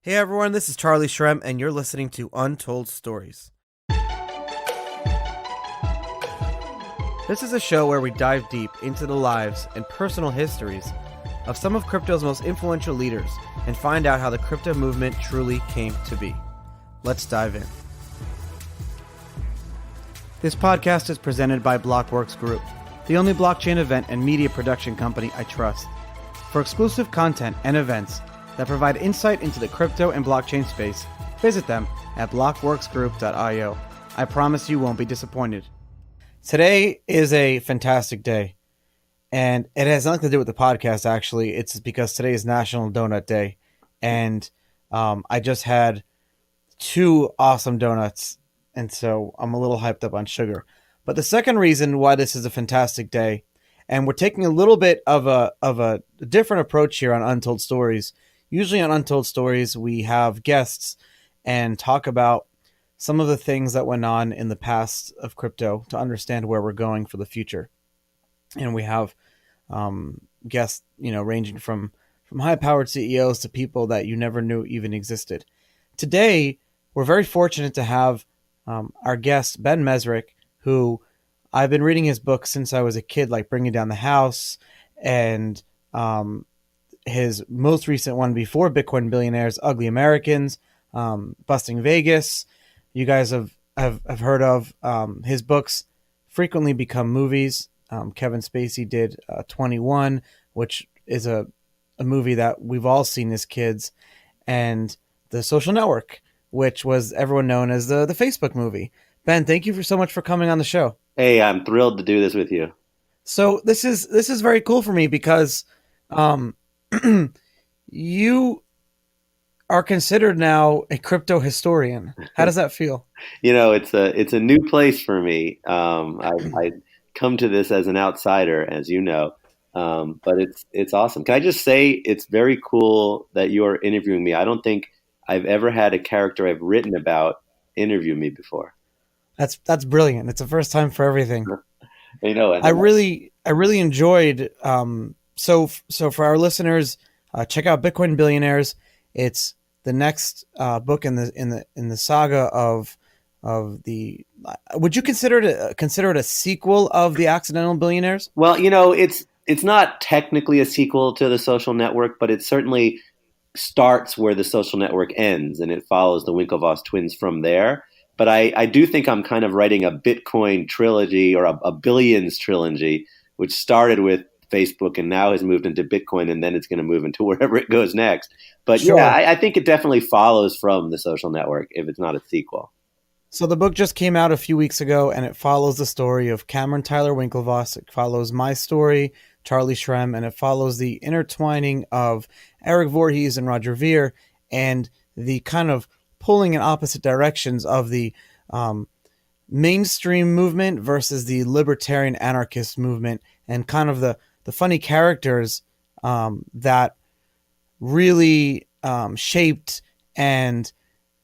Hey everyone, this is Charlie Shrem, and you're listening to Untold Stories. This is a show where we dive deep into the lives and personal histories of some of crypto's most influential leaders and find out how the crypto movement truly came to be. Let's dive in. This podcast is presented by Blockworks Group, the only blockchain event and media production company I trust. For exclusive content and events that provide insight into the crypto and blockchain space, visit them at blockworksgroup.io. I promise you won't be disappointed. Today is a fantastic day, and it has nothing to do with the podcast, actually. It's because today is National Donut Day, and I just had 2 awesome donuts, and so I'm a little hyped up on sugar. But the second reason why this is a fantastic day, and we're taking a little bit of a different approach here on Untold Stories. Usually on Untold Stories, we have guests and talk about some of the things that went on in the past of crypto to understand where we're going for the future. And we have guests, ranging from high-powered CEOs to people that you never knew even existed. Today, we're very fortunate to have our guest, Ben Mezrich, who I've been reading his book since I was a kid, like Bringing Down the House, and his most recent one before Bitcoin Billionaires, Ugly Americans, Busting Vegas. You guys have heard of his books frequently become movies. Kevin Spacey did 21, which is a movie that we've all seen as kids, and The Social Network, which was everyone known as the Facebook movie. Ben, thank you so much for coming on the show. Hey, I'm thrilled to do this with you. So this is very cool for me because you are considered now a crypto historian. How does that feel? It's a new place for me. I come to this as an outsider, as you know, but it's awesome. Can I just say it's very cool that you are interviewing me? I don't think I've ever had a character I've written about interview me before. That's brilliant. It's the first time for everything. I really enjoyed. So for our listeners, check out Bitcoin Billionaires. It's the next book in the saga of the. Would you consider it a sequel of The Accidental Billionaires? Well, it's not technically a sequel to The Social Network, but it certainly starts where The Social Network ends, and it follows the Winklevoss twins from there. But I do think I'm kind of writing a Bitcoin trilogy or a Billions trilogy, which started with Facebook and now has moved into Bitcoin, and then it's going to move into wherever it goes next. But Sure. Yeah, I think it definitely follows from The Social Network if it's not a sequel. So the book just came out a few weeks ago, and it follows the story of Cameron Tyler Winklevoss. It follows my story, Charlie Shrem, and it follows the intertwining of Eric Voorhees and Roger Ver, and the kind of pulling in opposite directions of the mainstream movement versus the libertarian anarchist movement, and kind of the funny characters that really shaped and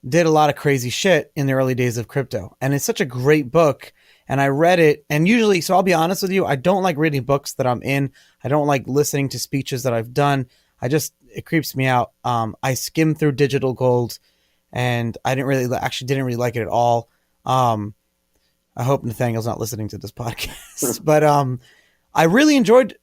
did a lot of crazy shit in the early days of crypto. And it's such a great book. And I read it, and usually, so I'll be honest with you, I don't like reading books that I'm in. I don't like listening to speeches that I've done. It creeps me out. I skimmed through Digital Gold, and I didn't really like it at all. I hope Nathaniel's not listening to this podcast, but I really enjoyed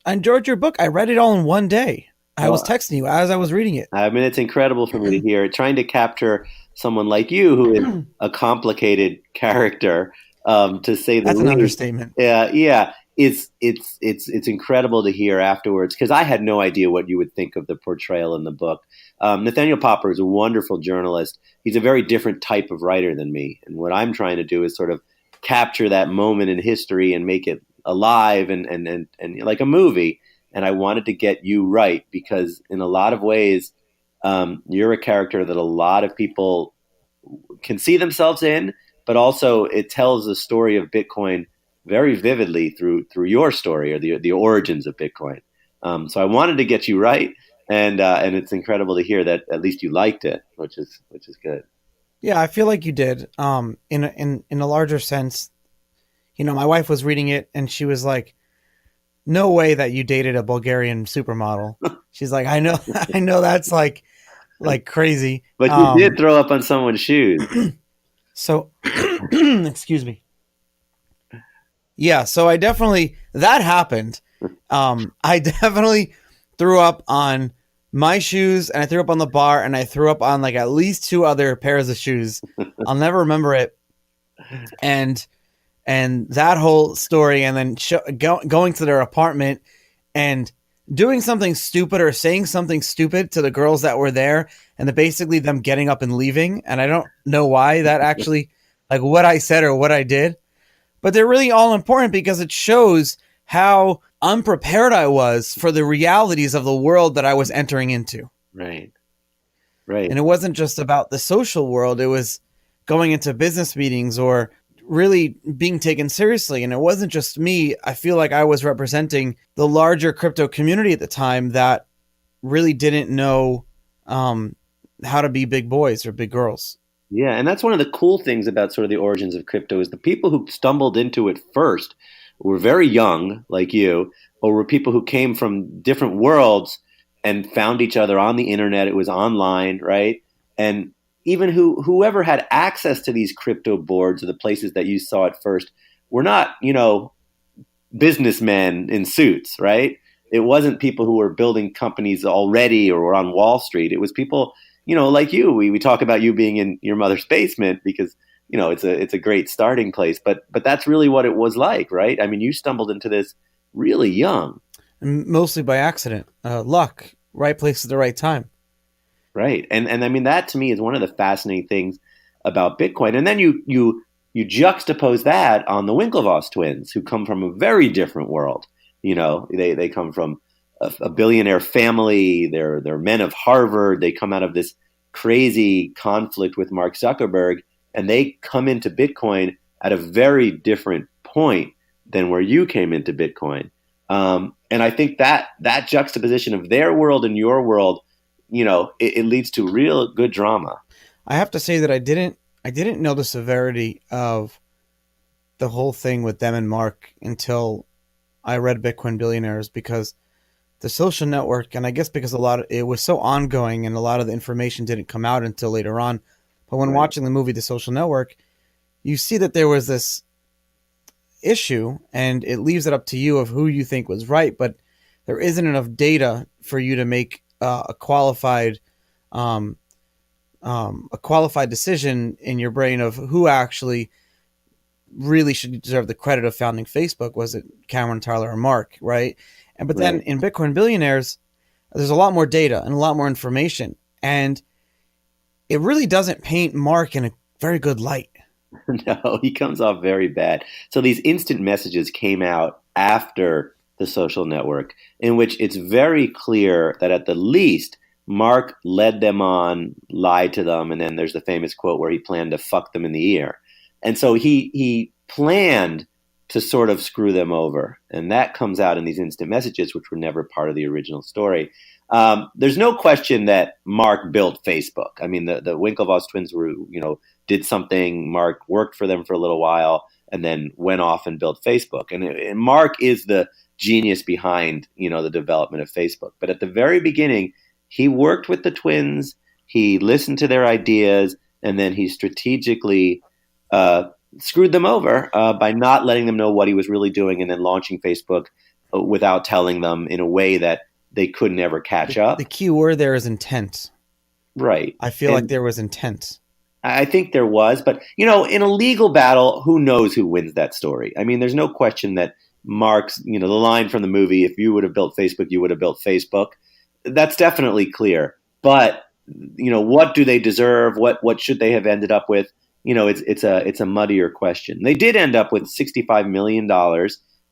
your book. I read it all in one day. I was texting you as I was reading it. I mean, it's incredible for me to hear it. Trying to capture someone like you, who is a complicated character, to say the That's least. an understatement. Yeah. It's incredible to hear afterwards, because I had no idea what you would think of the portrayal in the book. Nathaniel Popper is a wonderful journalist. He's a very different type of writer than me, and what I'm trying to do is sort of capture that moment in history and make it alive and like a movie. And I wanted to get you right, because in a lot of ways, you're a character that a lot of people can see themselves in, but also it tells the story of Bitcoin very vividly through your story, or the origins of Bitcoin. So I wanted to get you right, and it's incredible to hear that at least you liked it, which is good. Yeah, I feel like you did. In a larger sense, my wife was reading it, and she was like, no way that you dated a Bulgarian supermodel. She's like, I know that's like like crazy. But you did throw up on someone's shoes. So, excuse me. Yeah, so I definitely, that happened. I definitely threw up on my shoes, and I threw up on the bar, and I threw up on like at least 2 other pairs of shoes. I'll never remember it. And that whole story, and then going to their apartment and doing something stupid or saying something stupid to the girls that were there, and then basically them getting up and leaving. And I don't know why that actually, like what I said or what I did, but they're really all important because it shows how unprepared I was for the realities of the world that I was entering into. Right. Right. And it wasn't just about the social world. It was going into business meetings or really being taken seriously. And it wasn't just me. I feel like I was representing the larger crypto community at the time that really didn't know how to be big boys or big girls. Yeah, and that's one of the cool things about sort of the origins of crypto is the people who stumbled into it first were very young, like you, or were people who came from different worlds and found each other on the internet. It was online, right? And even whoever had access to these crypto boards or the places that you saw it first were not, businessmen in suits, right? It wasn't people who were building companies already or were on Wall Street. It was people, like you. We talk about you being in your mother's basement because, it's a great starting place. But that's really what it was like, right? I mean, you stumbled into this really young. Mostly by accident, luck, right place at the right time. Right. And I mean, that to me is one of the fascinating things about Bitcoin. And then you juxtapose that on the Winklevoss twins, who come from a very different world. They come from a billionaire family. They're men of Harvard. They come out of this crazy conflict with Mark Zuckerberg, and they come into Bitcoin at a very different point than where you came into Bitcoin. And I think that juxtaposition of their world and your world, it leads to real good drama. I have to say that I didn't know the severity of the whole thing with them and Mark until I read Bitcoin Billionaires, because the social network, and I guess because it was so ongoing and a lot of the information didn't come out until later on. But when watching the movie The Social Network, you see that there was this issue, and it leaves it up to you of who you think was right, but there isn't enough data for you to make a qualified decision in your brain of who actually really should deserve the credit of founding Facebook. Was it Cameron, Tyler, or Mark, right? But then in Bitcoin Billionaires, there's a lot more data and a lot more information, and it really doesn't paint Mark in a very good light. No, he comes off very bad. So these instant messages came out after The Social Network, in which it's very clear that at the least Mark led them on, lied to them, and then there's the famous quote where he planned to fuck them in the ear. And so he planned to sort of screw them over. And that comes out in these instant messages, which were never part of the original story. There's no question that Mark built Facebook. I mean, the Winklevoss twins were, did something. Mark worked for them for a little while and then went off and built Facebook. And Mark is the genius behind, the development of Facebook. But at the very beginning, he worked with the twins. He listened to their ideas, and then he strategically screwed them over by not letting them know what he was really doing, and then launching Facebook without telling them in a way that they could never catch up. The key word there is intent. Right. I feel like there was intent. I think there was, but in a legal battle, who knows who wins that story? I mean, there's no question that Mark's, the line from the movie, if you would have built Facebook, you would have built Facebook. That's definitely clear. But, what do they deserve? What should they have ended up with? It's a muddier question. They did end up with $65 million,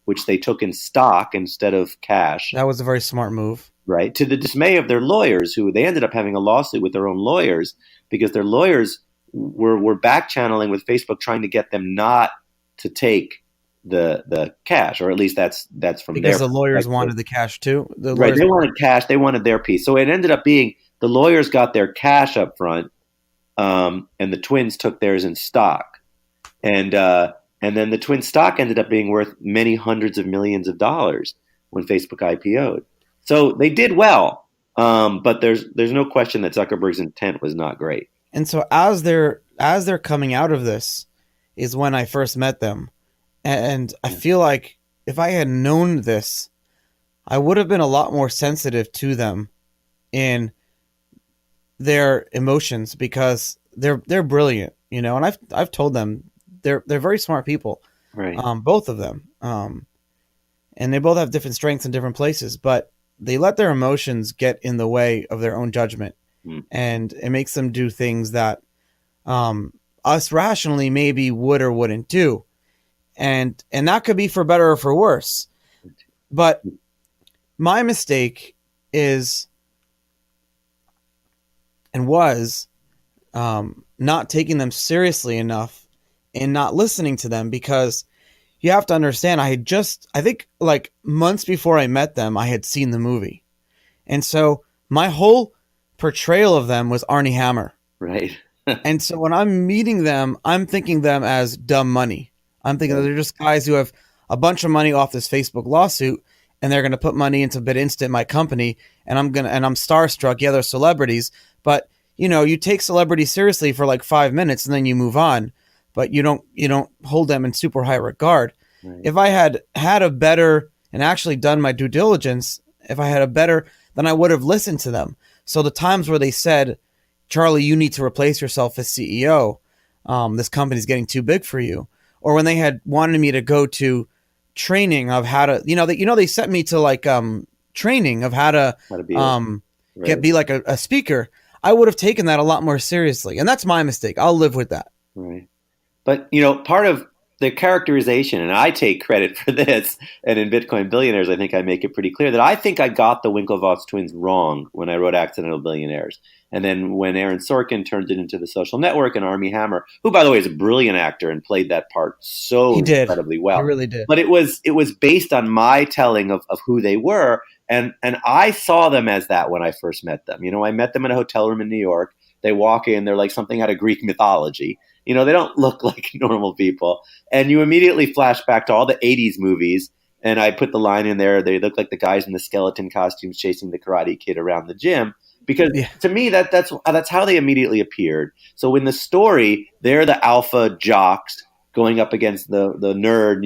which they took in stock instead of cash. That was a very smart move. Right. To the dismay of their lawyers, who they ended up having a lawsuit with their own lawyers because their lawyers were back channeling with Facebook, trying to get them not to take the cash, or at least that's from their because the lawyers wanted the cash too. Right. They wanted cash. They wanted their piece. So it ended up being the lawyers got their cash up front. And the twins took theirs in stock, and then the twin stock ended up being worth many hundreds of millions of dollars when Facebook IPO'd. So they did well, But there's no question that Zuckerberg's intent was not great. And so as they're coming out of this is when I first met them. And I feel like if I had known this, I would have been a lot more sensitive to them in their emotions, because they're brilliant, you know, and I've told them they're very smart people, Right. Both of them, and they both have different strengths in different places, but they let their emotions get in the way of their own judgment, and it makes them do things that us rationally maybe would or wouldn't do, and that could be for better or for worse. But my mistake is and was not taking them seriously enough and not listening to them, because you have to understand, I think like months before I met them, I had seen the movie. And so my whole portrayal of them was Arnie Hammer. Right. And so when I'm meeting them, I'm thinking them as dumb money. I'm thinking that they're just guys who have a bunch of money off this Facebook lawsuit, and they're going to put money into BitInstant, my company, and I'm starstruck. Yeah, they're celebrities, but you know, you take celebrities seriously for like 5 minutes and then you move on, but you don't hold them in super high regard. Right. If I had a better and actually done my due diligence, if I had a better, then I would have listened to them. So the times where they said, Charlie, you need to replace yourself as CEO. This company's getting too big for you. Or when they had wanted me to go to training of how to, they sent me to like training of how to be like a speaker. I would have taken that a lot more seriously. And that's my mistake. I'll live with that. Right. But, part of the characterization, and I take credit for this, and in Bitcoin Billionaires, I think I make it pretty clear that I think I got the Winklevoss twins wrong when I wrote Accidental Billionaires. And then when Aaron Sorkin turned it into The Social Network, and Armie Hammer, who, by the way, is a brilliant actor and played that part incredibly well. He really did. But it was based on my telling of who they were. And I saw them as that when I first met them. I met them in a hotel room in New York. They walk in, they're like something out of Greek mythology. They don't look like normal people. And you immediately flash back to all the 80s movies. And I put the line in there, they look like the guys in the skeleton costumes chasing the Karate Kid around the gym. Because to me, that's how they immediately appeared. So in the story, they're the alpha jocks going up against the nerd,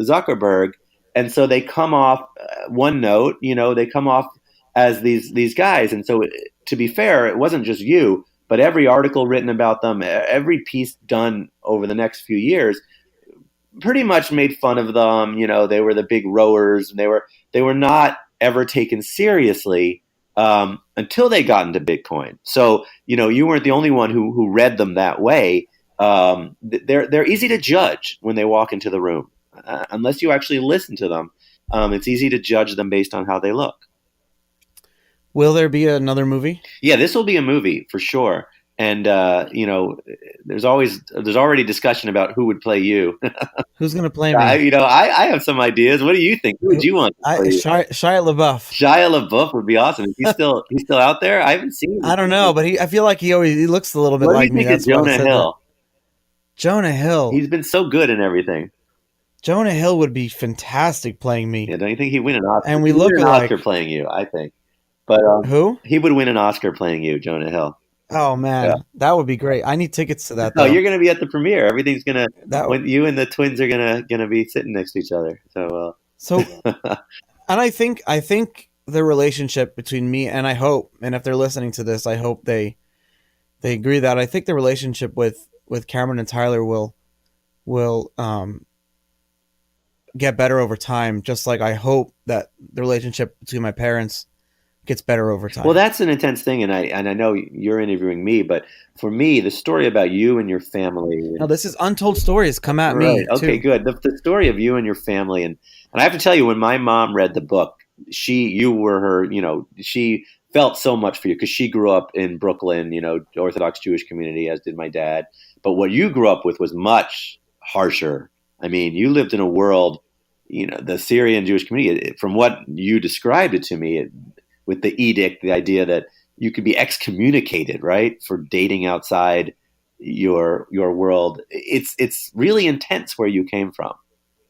Zuckerberg. And so they come off one note, they come off as these guys. And so to be fair, it wasn't just you, but every article written about them, every piece done over the next few years pretty much made fun of them. They were the big rowers, and they were not ever taken seriously until they got into Bitcoin. So, you weren't the only one who read them that way. They're easy to judge when they walk into the room. Unless you actually listen to them, it's easy to judge them based on how they look. Will there be another movie? Yeah, this will be a movie for sure. And there's already discussion about who would play you. Who's going to play me? I have some ideas. What do you think? Who would you want? Shia LaBeouf. Shia LaBeouf would be awesome. He's still out there. I haven't seen him. I don't know, but I feel like he looks a little bit like me. That's Jonah Hill. Jonah Hill. He's been so good in everything. Jonah Hill would be fantastic playing me. Yeah, don't you think he'd win an Oscar? And we look alike. Oscar playing you, I think. But who? He would win an Oscar playing you, Jonah Hill. Oh man, That would be great. I need tickets to that. No, you're going to be at the premiere. Everything's going to. When you and the twins are going to be sitting next to each other. So. And I think the relationship between me and I hope, and if they're listening to this, I hope they agree that I think the relationship with Cameron and Tyler will get better over time. Just like I hope that the relationship between my parents gets better over time. Well, that's an intense thing, and I know you're interviewing me, but for me, the story about you and your family. No, this is untold stories. Come at me. Okay, good. The story of you and your family, and I have to tell you, when my mom read the book, you were her. She felt so much for you because she grew up in Brooklyn, Orthodox Jewish community, as did my dad. But what you grew up with was much harsher. I mean, you lived in a world, the Syrian Jewish community. From what you described it to me. With the edict, the idea that you could be excommunicated, right, for dating outside your world. It's really intense where you came from,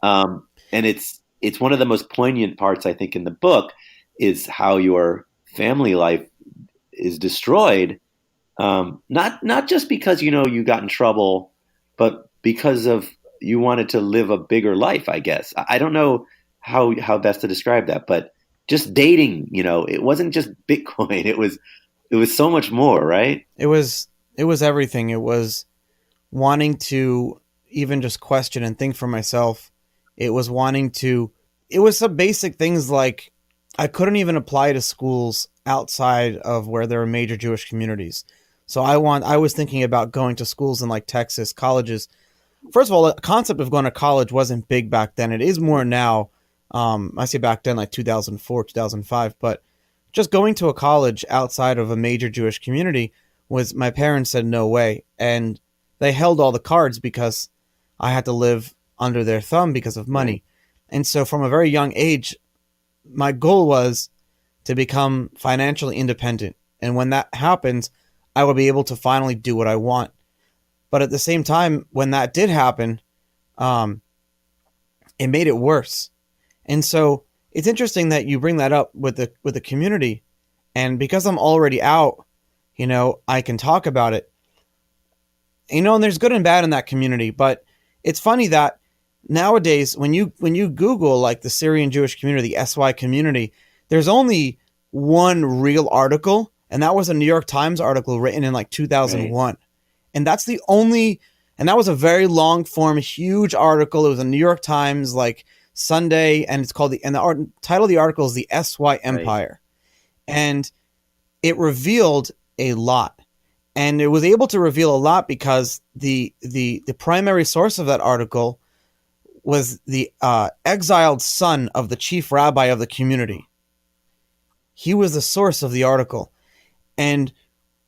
and it's one of the most poignant parts, I think, in the book is how your family life is destroyed. Not just because you got in trouble, but because of you wanted to live a bigger life. I guess I don't know how best to describe that, but just dating. It wasn't just Bitcoin. It was so much more, right? It was everything. It was wanting to even just question and think for myself. It was it was some basic things like I couldn't even apply to schools outside of where there are major Jewish communities. So I was thinking about going to schools in like Texas, colleges. First of all, the concept of going to college wasn't big back then. It is more now. I say back then, like 2004, 2005, but just going to a college outside of a major Jewish community my parents said no way. And they held all the cards because I had to live under their thumb because of money. And so from a very young age, my goal was to become financially independent. And when that happens, I will be able to finally do what I want. But at the same time, when that did happen, it made it worse. And so it's interesting that you bring that up with the community. And because I'm already out, I can talk about it. And there's good and bad in that community. But it's funny that nowadays, when you Google like the Syrian Jewish community, the SY community, there's only one real article, and that was a New York Times article written in like 2001. Right. And that's the only, and that was a very long form, huge article. It was a New York Times like Sunday, and it's called the title of the article is the SY Empire. Right. And it revealed a lot. And it was able to reveal a lot because the primary source of that article was the exiled son of the chief rabbi of the community. He was the source of the article. And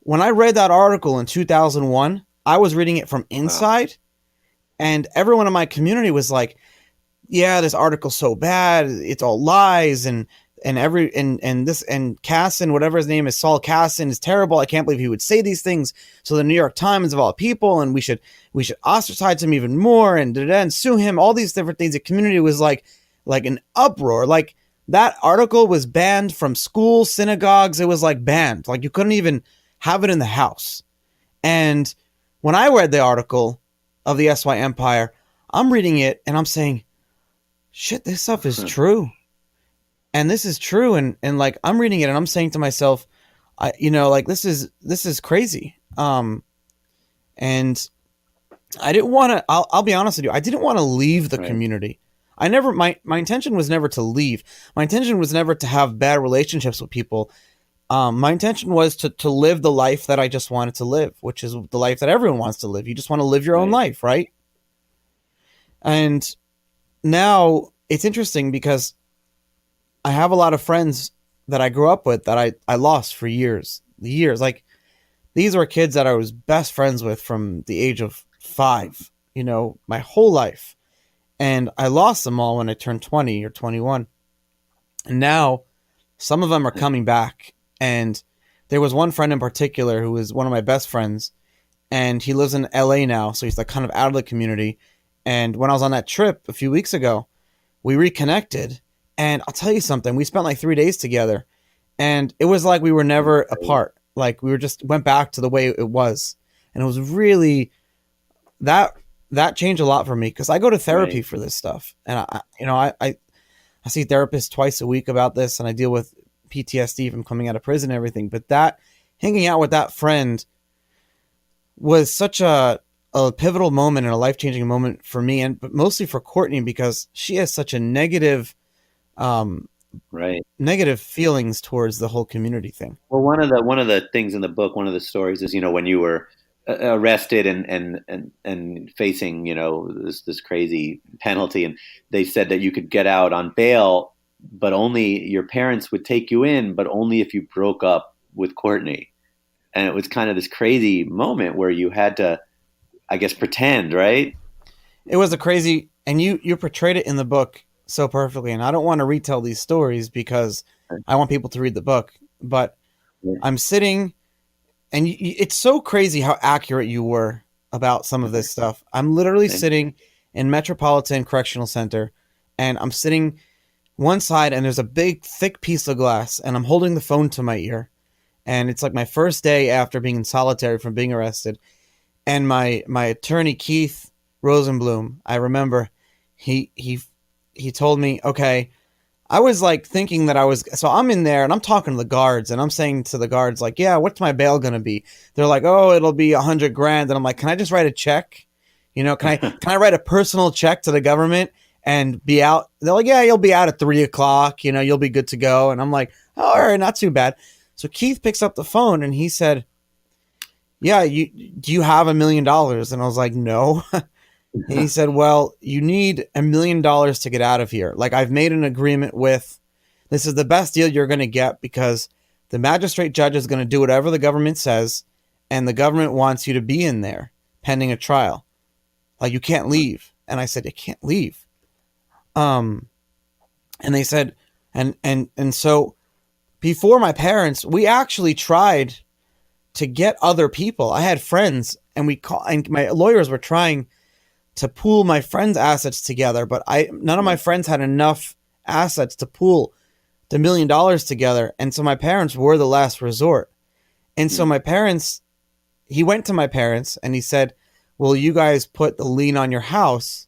when I read that article in 2001, I was reading it from inside. Wow. And everyone in my community was like, yeah, this article's so bad. It's all lies. And Kassin, whatever his name is, Saul Kassin, is terrible. I can't believe he would say these things. So the New York Times of all people, and we should ostracize him even more and sue him. All these different things. The community was like an uproar. Like that article was banned from schools, synagogues. It was like banned. Like you couldn't even have it in the house. And when I read the article of the SY Empire, I'm reading it and I'm saying, shit, this stuff is true. And this is true. And like, I'm reading it and I'm saying to myself, this is crazy. And I didn't want to, I'll be honest with you. I didn't want to leave the community. My intention was never to leave. My intention was never to have bad relationships with people. My intention was to live the life that I just wanted to live, which is the life that everyone wants to live. You just want to live your own life, right? And now it's interesting because I have a lot of friends that I grew up with that I lost for years. Like these were kids that I was best friends with from the age of 5, my whole life. And I lost them all when I turned 20 or 21. And now some of them are coming back. And there was one friend in particular who was one of my best friends, and he lives in LA now. So he's like kind of out of the community. And when I was on that trip a few weeks ago, we reconnected. And I'll tell you something, we spent like 3 days together, and it was like we were never apart. Like we went back to the way it was. And it was really, that changed a lot for me because I go to therapy for this stuff. And I see therapists twice a week about this, and I deal with PTSD from coming out of prison and everything. But that hanging out with that friend was such a pivotal moment and a life-changing moment for me, but mostly for Courtney because she has such a negative feelings towards the whole community thing. Well, one of the things in the book, one of the stories is, when you were arrested and facing, this crazy penalty, and they said that you could get out on bail, but only your parents would take you in, but only if you broke up with Courtney. And it was kind of this crazy moment where you had to, I guess, pretend, right? It was a crazy, and you portrayed it in the book so perfectly. And I don't want to retell these stories because I want people to read the book, but I'm sitting, and it's so crazy how accurate you were about some of this stuff. I'm literally sitting in Metropolitan Correctional Center, and I'm sitting one side, and there's a big, thick piece of glass, and I'm holding the phone to my ear. And it's like my first day after being in solitary from being arrested. And my attorney, Keith Rosenblum, I remember he told me, okay, I was like thinking that so I'm in there and I'm talking to the guards and I'm saying to the guards, like, yeah, what's my bail going to be? They're like, oh, it'll be $100,000. And I'm like, can I just write a check? You know, can I write a personal check to the government and be out? They're like, yeah, you'll be out at 3:00. You know, you'll be good to go. And I'm like, oh, all right, not too bad. So Keith picks up the phone and he said, yeah, do you have $1 million? And I was like, no. And he said, well, you need $1 million to get out of here. Like, I've made an agreement this is the best deal you're going to get because the magistrate judge is going to do whatever the government says, and the government wants you to be in there pending a trial. Like, you can't leave. And I said, you can't leave. And they said, and so before my parents, we actually tried to get other people. I had friends, and my lawyers were trying to pool my friends' assets together, but none of my friends had enough assets to pool the $1 million together. And so my parents were the last resort. And so he went to my parents and he said, will you guys put the lien on your house?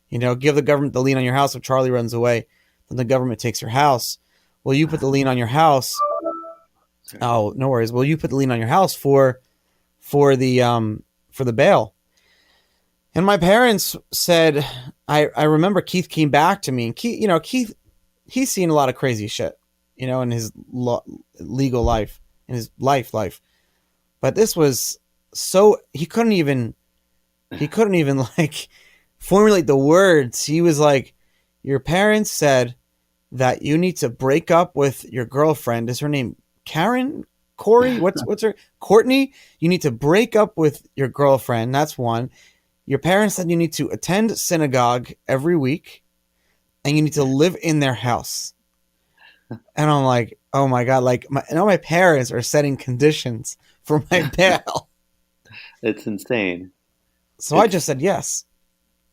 You know, give the government the lien on your house. If Charlie runs away, then the government takes your house. Will you put the lien on your house? Oh, no worries. Will you put the lien on your house for the bail? And my parents said, I remember Keith came back to me, and Keith, he's seen a lot of crazy shit, you know, in his legal life, in his life. But this was he couldn't even like formulate the words. He was like, your parents said that you need to break up with your girlfriend. Is her name Karen? Corey? What's her? Courtney? You need to break up with your girlfriend. That's one. Your parents said you need to attend synagogue every week and you need to live in their house. And I'm like, oh my God, like my parents are setting conditions for my bail. It's insane. So I just said yes.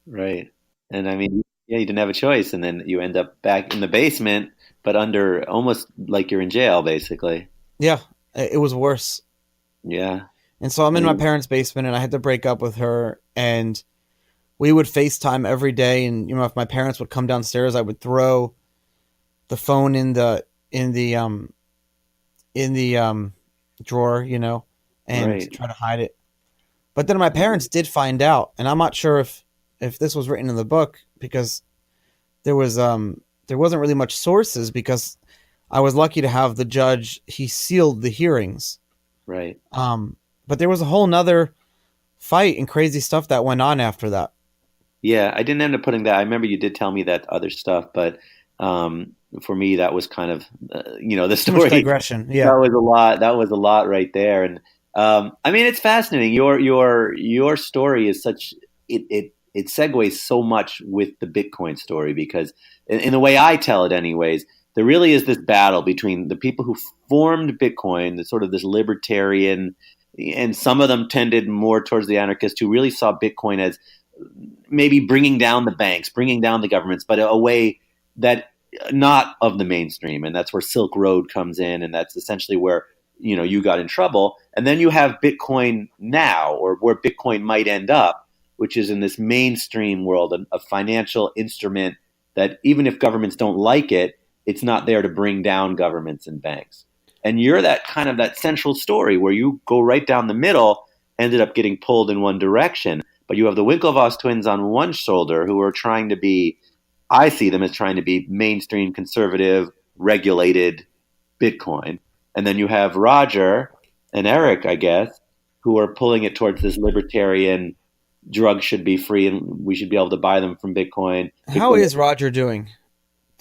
Right. And I mean, yeah, you didn't have a choice. And then you end up back in the basement, but under almost like you're in jail, basically. Yeah, it was worse. Yeah. And so I'm in my parents' basement and I had to break up with her, and we would FaceTime every day. And, you know, if my parents would come downstairs, I would throw the phone in the drawer, you know, and try to hide it. But then my parents did find out, and I'm not sure if this was written in the book because there wasn't really much sources, because I was lucky to have the judge, he sealed the hearings. Right. But there was a whole nother fight and crazy stuff that went on after that. Yeah, I didn't end up putting that. I remember you did tell me that other stuff, but for me, that was kind of, the story. Too much digression. Yeah, that was a lot. That was a lot right there. And I mean, it's fascinating. Your story is such it segues so much with the Bitcoin story, because in the way I tell it, anyways, there really is this battle between the people who formed Bitcoin, the sort of this libertarian, and some of them tended more towards the anarchists who really saw Bitcoin as maybe bringing down the banks, bringing down the governments, but a way that not of the mainstream. And that's where Silk Road comes in. And that's essentially where, you got in trouble. And then you have Bitcoin now, or where Bitcoin might end up, which is in this mainstream world, a financial instrument that even if governments don't like it, it's not there to bring down governments and banks. And you're that kind of that central story where you go right down the middle, ended up getting pulled in one direction. But you have the Winklevoss twins on one shoulder who are trying to be, I see them as trying to be mainstream, conservative, regulated Bitcoin. And then you have Roger and Eric, I guess, who are pulling it towards this libertarian, drugs should be free and we should be able to buy them from Bitcoin. How is Roger doing?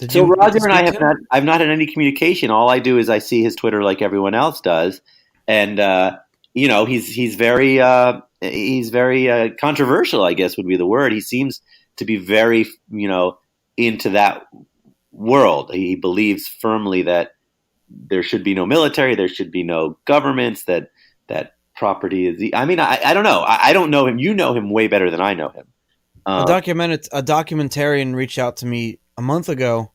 So Roger and I I've not had any communication. All I do is I see his Twitter like everyone else does. And, he's very controversial, I guess would be the word. He seems to be very, into that world. He believes firmly that there should be no military, there should be no governments, that property is I don't know. I don't know him. You know him way better than I know him. A documentarian reached out to me a month ago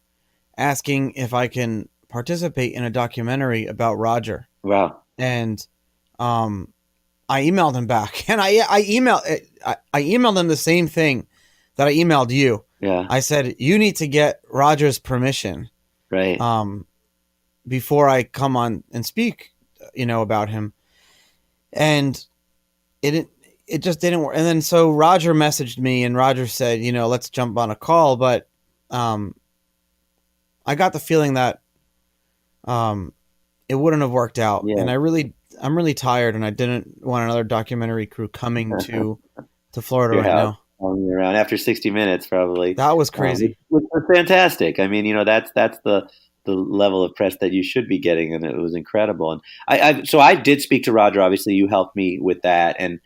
asking if I can participate in a documentary about Roger. Wow. And I emailed him back, and I emailed him the same thing that I emailed you. Yeah. I said, you need to get Roger's permission, Right. before I come on and speak, about him. And it just didn't work. And then so Roger messaged me, and Roger said, let's jump on a call. But I got the feeling that it wouldn't have worked out. Yeah. And I'm really tired, and I didn't want another documentary crew coming to Florida right now. Around after 60 Minutes, probably. That was crazy. Which was fantastic. I mean, that's the level of press that you should be getting, and it was incredible. And so I did speak to Roger. Obviously, you helped me with that. And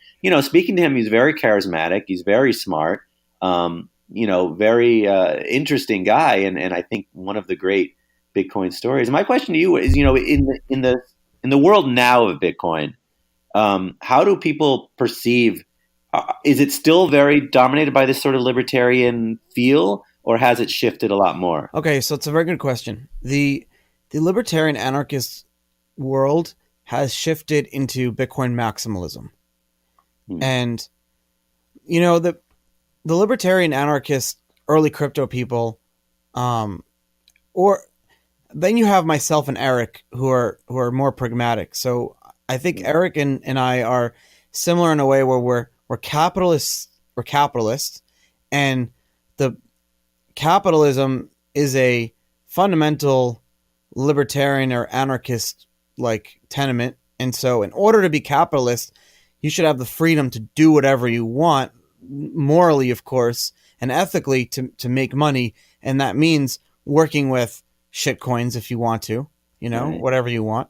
speaking to him, he's very charismatic. He's very smart. Very interesting guy, and I think one of the great Bitcoin stories. My question to you is, in the world now of Bitcoin, how do people perceive? Is it still very dominated by this sort of libertarian feel, or has it shifted a lot more? Okay, so it's a very good question. The libertarian anarchist world has shifted into Bitcoin maximalism. And the libertarian anarchist early crypto people, or then you have myself and Eric who are more pragmatic. So I think Eric and I are similar in a way where we're capitalists. We're capitalists, and the capitalism is a fundamental libertarian or anarchist like tenement. And so in order to be capitalist, you should have the freedom to do whatever you want, morally, of course, and ethically to make money. And that means working with shitcoins if you want to, Right. whatever you want,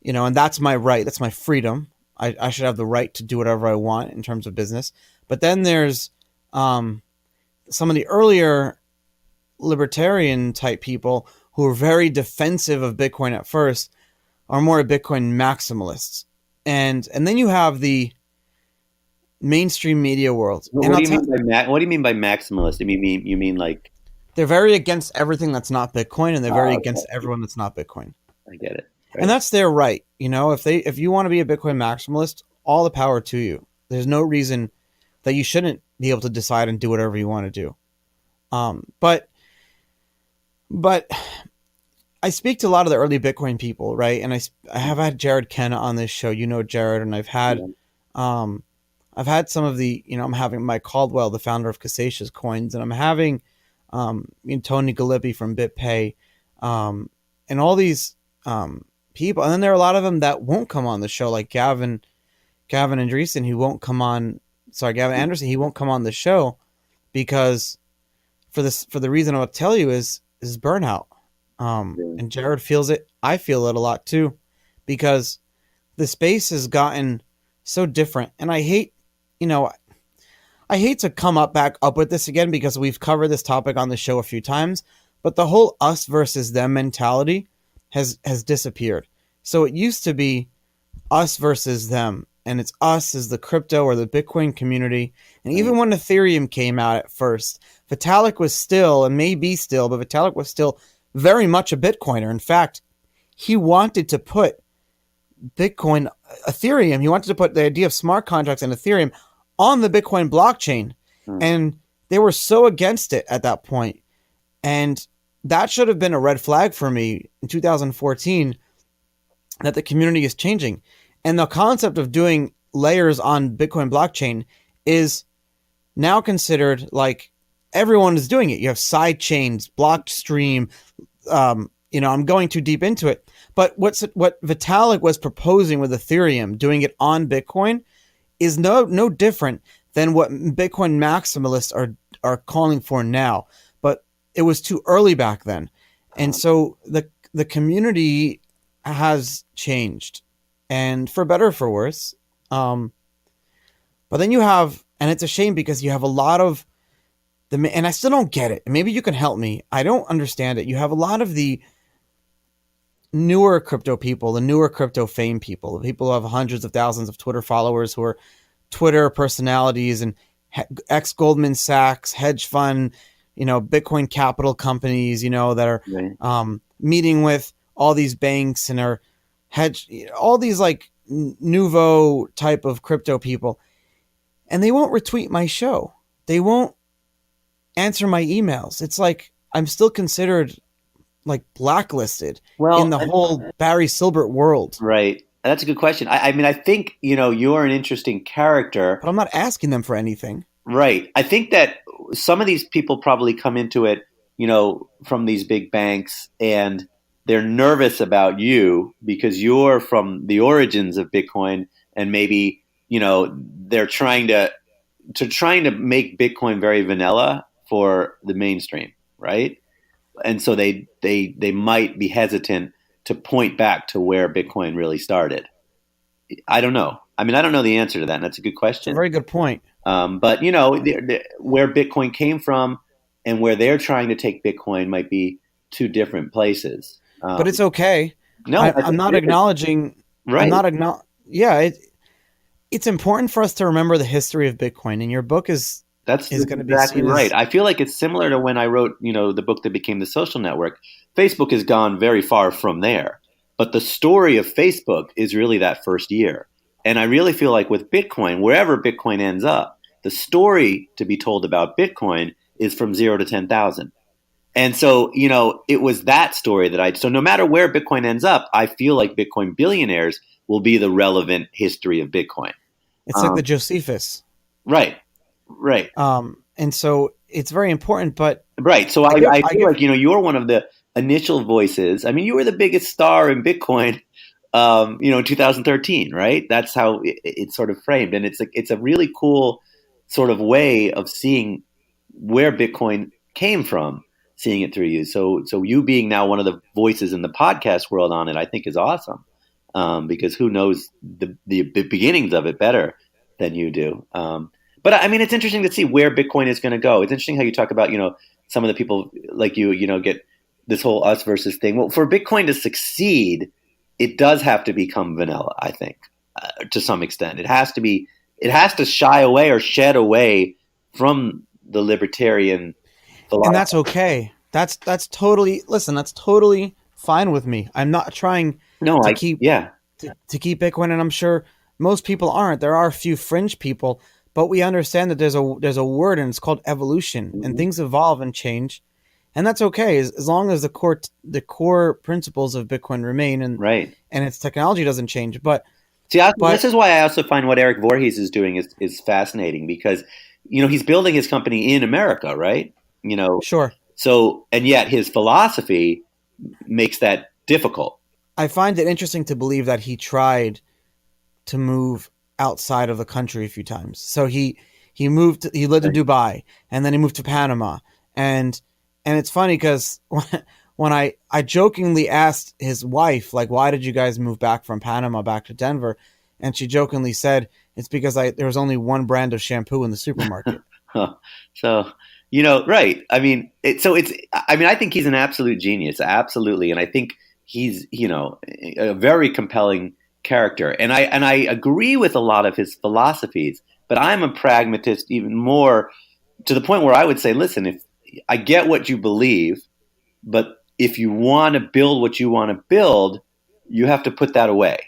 and that's my right. That's my freedom. I should have the right to do whatever I want in terms of business. But then there's some of the earlier libertarian type people who are very defensive of Bitcoin at first are more Bitcoin maximalists. And then you have the mainstream media world. What do you mean by maximalist? You mean like they're very against everything that's not Bitcoin, and they're very against everyone that's not Bitcoin. I get it. Right. And that's their right. If you want to be a Bitcoin maximalist, all the power to you. There's no reason that you shouldn't be able to decide and do whatever you want to do. But I speak to a lot of the early Bitcoin people, right? And I have had Jared Kenna on this show. Jared, and I've had some of the, I'm having Mike Caldwell, the founder of Casasia's Coins, and I'm having Tony Galippi from BitPay, and all these people. And then there are a lot of them that won't come on the show, like Gavin Andreessen, who won't come on. Sorry, Gavin Anderson, he won't come on the show because for the reason I'll tell you is burnout. And Jared feels it. I feel it a lot too, because the space has gotten so different. And I hate to come back up with this again, because we've covered this topic on the show a few times, but the whole us versus them mentality has disappeared. So it used to be us versus them, and it's us as the crypto or the Bitcoin community. And even when Ethereum came out at first, Vitalik was still, and maybe still, but Vitalik was still very much a Bitcoiner. In fact, he wanted to put Ethereum, he wanted to put the idea of smart contracts and Ethereum on the Bitcoin blockchain. And they were so against it at that point. And that should have been a red flag for me in 2014, that the community is changing. And the concept of doing layers on Bitcoin blockchain is now considered like everyone is doing it. You have side chains, Blockstream. I'm going too deep into it. But what Vitalik was proposing with Ethereum, doing it on Bitcoin, is no different than what Bitcoin maximalists are calling for now. But it was too early back then. And so the community has changed, and for better or for worse. But then you have, and it's a shame because you have a lot of and I still don't get it. Maybe you can help me. I don't understand it. You have a lot of the newer crypto people, the newer crypto fame people, the people who have hundreds of thousands of Twitter followers, who are Twitter personalities and ex Goldman Sachs, hedge fund, Bitcoin capital companies, that are Right. meeting with all these banks and are all these like nouveau type of crypto people, and they won't retweet my show. They won't answer my emails. It's like I'm still considered like blacklisted in Well, the whole Barry Silbert world. right. That's a good question. I mean, I think, you're an interesting character. But I'm not asking them for anything. Right. I think that some of these people probably come into it, from these big banks, and they're nervous about you because you're from the origins of Bitcoin, and maybe, they're trying to make Bitcoin very vanilla for the mainstream, right? And so they might be hesitant to point back to where Bitcoin really started. I don't know. I mean, I don't know the answer to that, and that's a good question. It's a very good point. But where Bitcoin came from and where they're trying to take Bitcoin might be two different places. But it's okay. No, I'm not acknowledging. Right. Yeah, it's important for us to remember the history of Bitcoin, and your book is going to be exactly right. I feel like it's similar to when I wrote, the book that became The Social Network. Facebook has gone very far from there, but the story of Facebook is really that first year. And I really feel like with Bitcoin, wherever Bitcoin ends up, the story to be told about Bitcoin is from 0 to 10,000. And so, it was that story so no matter where Bitcoin ends up, I feel like Bitcoin Billionaires will be the relevant history of Bitcoin. It's like the Josephus. Right. Right. And so it's very important, but right. So I feel like, you're one of the initial voices. I mean, you were the biggest star in Bitcoin, in 2013, right? That's how it's sort of framed. And it's a really cool sort of way of seeing where Bitcoin came from, seeing it through you. So you being now one of the voices in the podcast world on it, I think is awesome. Because who knows the beginnings of it better than you do. But I mean, it's interesting to see where Bitcoin is going to go. It's interesting how you talk about, some of the people like you, get this whole us versus thing. Well, for Bitcoin to succeed, it does have to become vanilla, I think, to some extent. It has to shy away or shed away from the libertarian philosophy. And that's okay. That's totally fine with me. I'm not trying to keep Bitcoin, and I'm sure most people aren't. There are a few fringe people, but we understand that there's a word, and it's called evolution, and things evolve and change, and that's okay as long as the core principles of Bitcoin remain, and its technology doesn't change. But this is why I also find what Eric Voorhees is doing is fascinating, because he's building his company in America, right? Sure. So, and yet his philosophy makes that difficult. I find it interesting to believe that he tried to move outside of the country a few times. So he lived in Dubai, and then he moved to Panama. And it's funny because when I jokingly asked his wife, like, why did you guys move back from Panama back to Denver? And she jokingly said, it's because there was only one brand of shampoo in the supermarket. So, right. I mean, I think he's an absolute genius. Absolutely. And I think he's, a very compelling character. And I agree with a lot of his philosophies, but I'm a pragmatist even more, to the point where I would say, listen, if I get what you believe, but if you want to build what you want to build, you have to put that away,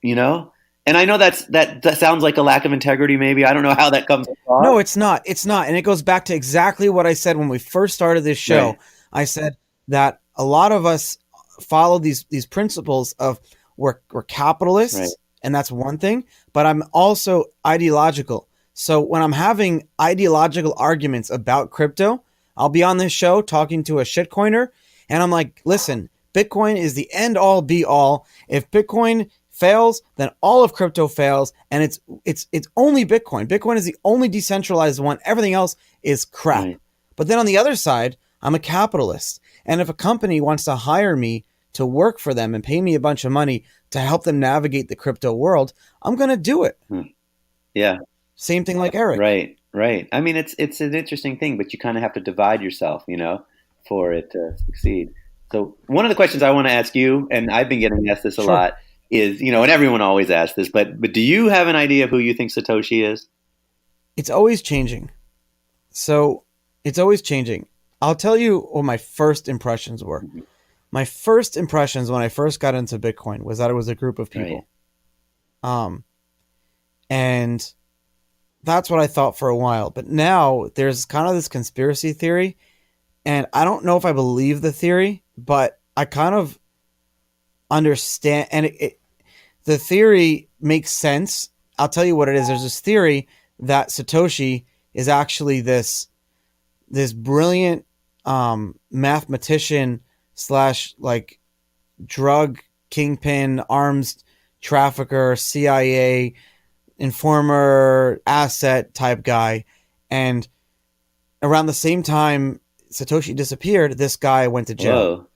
And I know that sounds like a lack of integrity, maybe. I don't know how that comes across. No, it's not. It's not. And it goes back to exactly what I said when we first started this show. Right. I said that a lot of us follow these principles of we're capitalists, right, and that's one thing, but I'm also ideological. So when I'm having ideological arguments about crypto, I'll be on this show talking to a shitcoiner, and I'm like, listen, Bitcoin is the end all be all. If Bitcoin fails, then all of crypto fails, and it's only Bitcoin. Bitcoin is the only decentralized one. Everything else is crap. Right. But then on the other side, I'm a capitalist, and if a company wants to hire me to work for them and pay me a bunch of money to help them navigate the crypto world, I'm going to do it. Yeah. Same thing like Eric. Right. I mean, it's an interesting thing, but you kind of have to divide yourself, for it to succeed. So one of the questions I want to ask you, and I've been getting asked this a lot, is, and everyone always asks this, but do you have an idea of who you think Satoshi is? It's always changing. So it's always changing. I'll tell you what my first impressions were. Mhm. My first impressions when I first got into Bitcoin was that it was a group of people. Right. And that's what I thought for a while. But now there's kind of this conspiracy theory, and I don't know if I believe the theory, but I kind of understand, and the theory makes sense. I'll tell you what it is. There's this theory that Satoshi is actually this brilliant mathematician slash like drug kingpin, arms trafficker, CIA informer, asset type guy. And around the same time Satoshi disappeared, this guy went to jail. Whoa.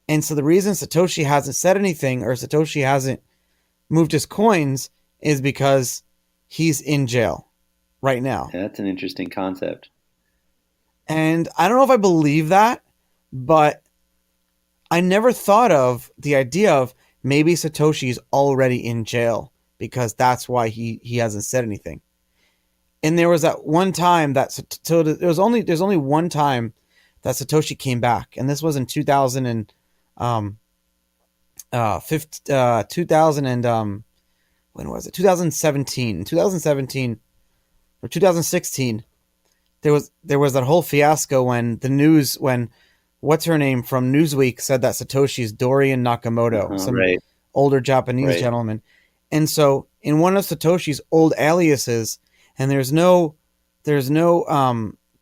And so the reason Satoshi hasn't said anything, or Satoshi hasn't moved his coins, is because he's in jail right now. That's an interesting concept. And I don't know if I believe that, but I never thought of the idea of maybe Satoshi's already in jail because that's why he hasn't said anything. And there was that one time that there's only one time that Satoshi came back, and this was in 2000 and 2000 and when was it? 2017. 2017 or 2016. There was that whole fiasco when what's her name from Newsweek said that Satoshi is Dorian Nakamoto, some Right. older Japanese gentleman. And so in one of Satoshi's old aliases, and there's no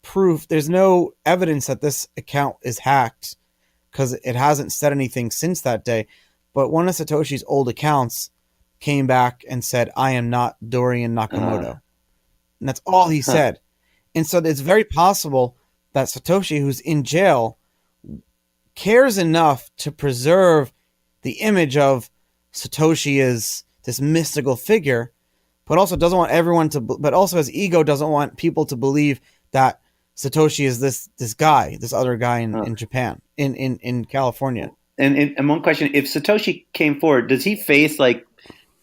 proof, there's no evidence that this account is hacked because it hasn't said anything since that day. But one of Satoshi's old accounts came back and said, "I am not Dorian Nakamoto." And that's all he said. And so it's very possible that Satoshi, who's in jail, cares enough to preserve the image of Satoshi as this mystical figure, but also doesn't want everyone to, but also his ego doesn't want people to believe that Satoshi is this guy, this other guy in Japan, in California. And one question: if Satoshi came forward, does he face like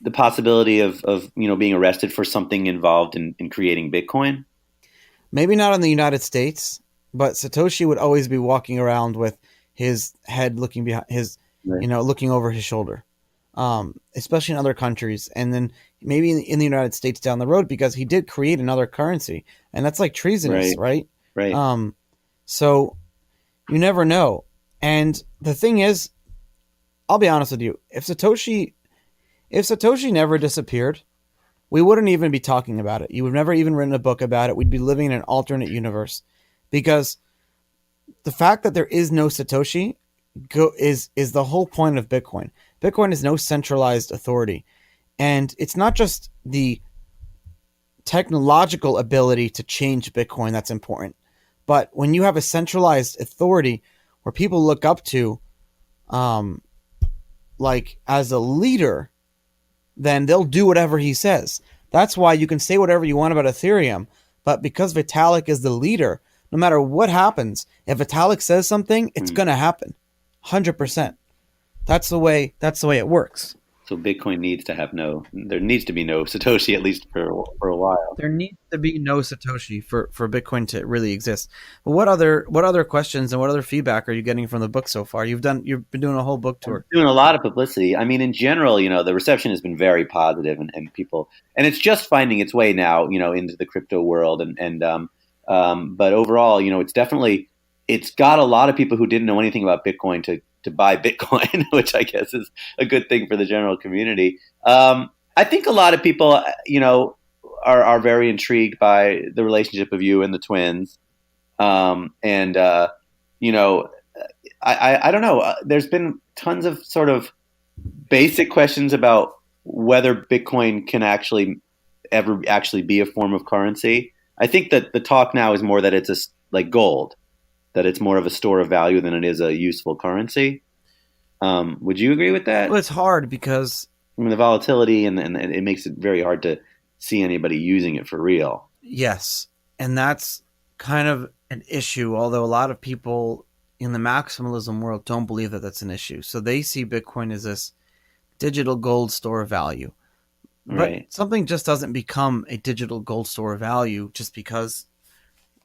the possibility of being arrested for something involved in creating Bitcoin? Maybe not in the United States, but Satoshi would always be walking around with his head looking behind his, looking over his shoulder, especially in other countries, and then maybe in the United States down the road, because he did create another currency, and that's like treasonous, right? Right. So you never know. And the thing is, I'll be honest with you, if Satoshi never disappeared, we wouldn't even be talking about it. You would never even written a book about it. We'd be living in an alternate universe, because the fact that there is no Satoshi is the whole point of Bitcoin. Bitcoin is no centralized authority, and it's not just the technological ability to change Bitcoin that's important, but when you have a centralized authority where people look up to, like as a leader, then they'll do whatever he says. That's why you can say whatever you want about Ethereum, but because Vitalik is the leader, no matter what happens, if Vitalik says something, it's going to happen. 100%. That's the way it works. So Bitcoin there needs to be no Satoshi, at least for a while. There needs to be no Satoshi for Bitcoin to really exist. But what other questions and what other feedback are you getting from the book so far? You've been doing a whole book tour. Doing a lot of publicity. I mean, in general, the reception has been very positive, and people, and it's just finding its way now, into the crypto world, but overall, it's got a lot of people who didn't know anything about Bitcoin to buy Bitcoin, which I guess is a good thing for the general community. I think a lot of people, are very intrigued by the relationship of you and the twins. I don't know. There's been tons of sort of basic questions about whether Bitcoin can ever be a form of currency. I think that the talk now is more that it's like gold, that it's more of a store of value than it is a useful currency. Would you agree with that? Well, it's hard because the volatility and it makes it very hard to see anybody using it for real. Yes, and that's kind of an issue, although a lot of people in the maximalism world don't believe that that's an issue. So they see Bitcoin as this digital gold store of value. But something just doesn't become a digital gold store of value just because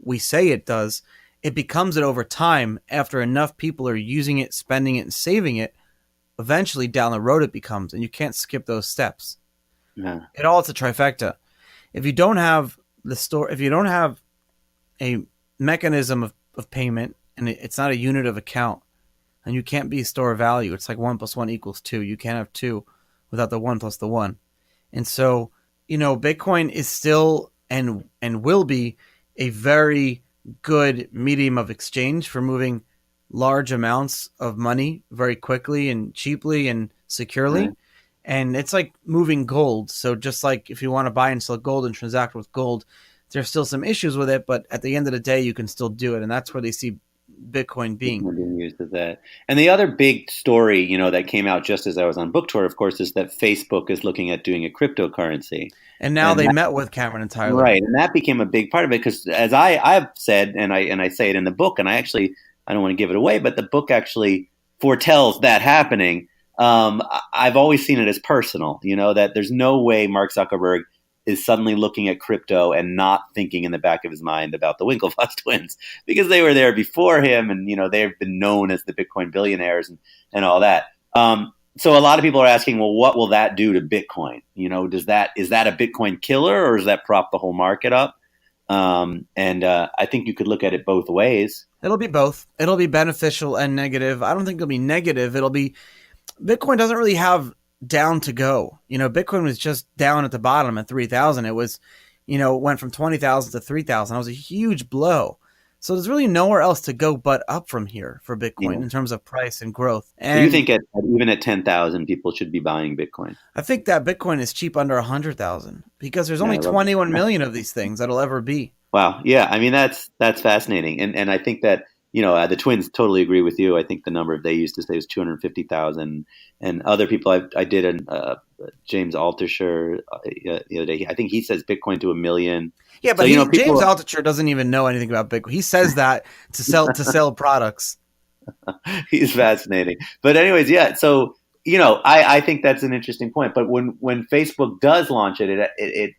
we say it does. it becomes it over time after enough people are using it, spending it, and saving it. Eventually down the road it becomes, and you can't skip those steps. Yeah. It's a trifecta. If you don't have if you don't have a mechanism of payment, and it's not a unit of account, and you can't be a store of value. It's like 1 + 1 = 2. You can't have 2 without the 1 + the 1. And so, Bitcoin is still and will be a very good medium of exchange for moving large amounts of money very quickly and cheaply and securely. Right. And it's like moving gold. So just like if you want to buy and sell gold and transact with gold, there's still some issues with it, but at the end of the day, you can still do it. And that's where they see Bitcoin being used as that. And the other big story, that came out just as I was on book tour, of course, is that Facebook is looking at doing a cryptocurrency. And now they met with Cameron and Tyler. Right. And that became a big part of it because as I've said, and I say it in the book, and I don't want to give it away, but the book actually foretells that happening. I've always seen it as personal, that there's no way Mark Zuckerberg is suddenly looking at crypto and not thinking in the back of his mind about the Winklevoss twins because they were there before him and, they've been known as the Bitcoin billionaires and all that. So a lot of people are asking, well, what will that do to Bitcoin? Is that a Bitcoin killer or does that prop the whole market up? And I think you could look at it both ways. It'll be both. It'll be beneficial and negative. I don't think it'll be negative. Bitcoin doesn't really have down to go. Bitcoin was just down at the bottom at 3,000. It was, went from 20,000 to 3,000. That was a huge blow. So there's really nowhere else to go but up from here for Bitcoin in terms of price and growth. And so you think even at 10,000, people should be buying Bitcoin? I think that Bitcoin is cheap under 100,000 because there's only 21 million of these things that'll ever be. Wow. Yeah. I mean, that's fascinating. And I think that, the twins totally agree with you. I think the number they used to say was 250,000, and other people I did James Altucher the other day. I think he says Bitcoin to 1 million. Yeah, but James Altucher doesn't even know anything about Bitcoin. He says that to sell products. He's fascinating. But anyways, yeah. So I think that's an interesting point. But when Facebook does launch it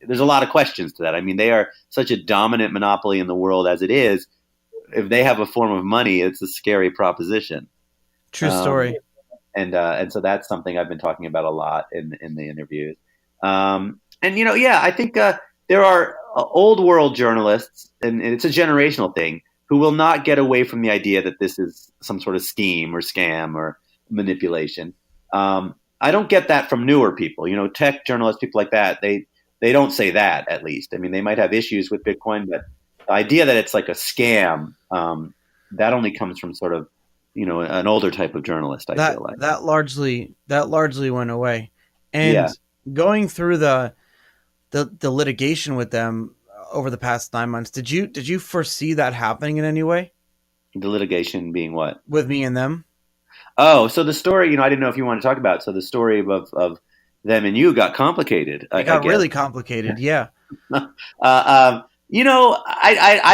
there's a lot of questions to that. I mean, they are such a dominant monopoly in the world as it is. If they have a form of money, it's a scary proposition. True story. And so that's something I've been talking about a lot in the interviews. I think there are old world journalists, and it's a generational thing, who will not get away from the idea that this is some sort of scheme or scam or manipulation. I don't get that from newer people. Tech journalists, people like that, they don't say that, at least. I mean, they might have issues with Bitcoin, but the idea that it's like a scam, that only comes from sort of, an older type of journalist. I feel like that largely went away. And going through the litigation with them over the past 9 months, did you foresee that happening in any way? The litigation being what? With me and them? Oh, so the story, I didn't know if you want to talk about it. So the story of them and you got complicated. It got really complicated. Yeah. I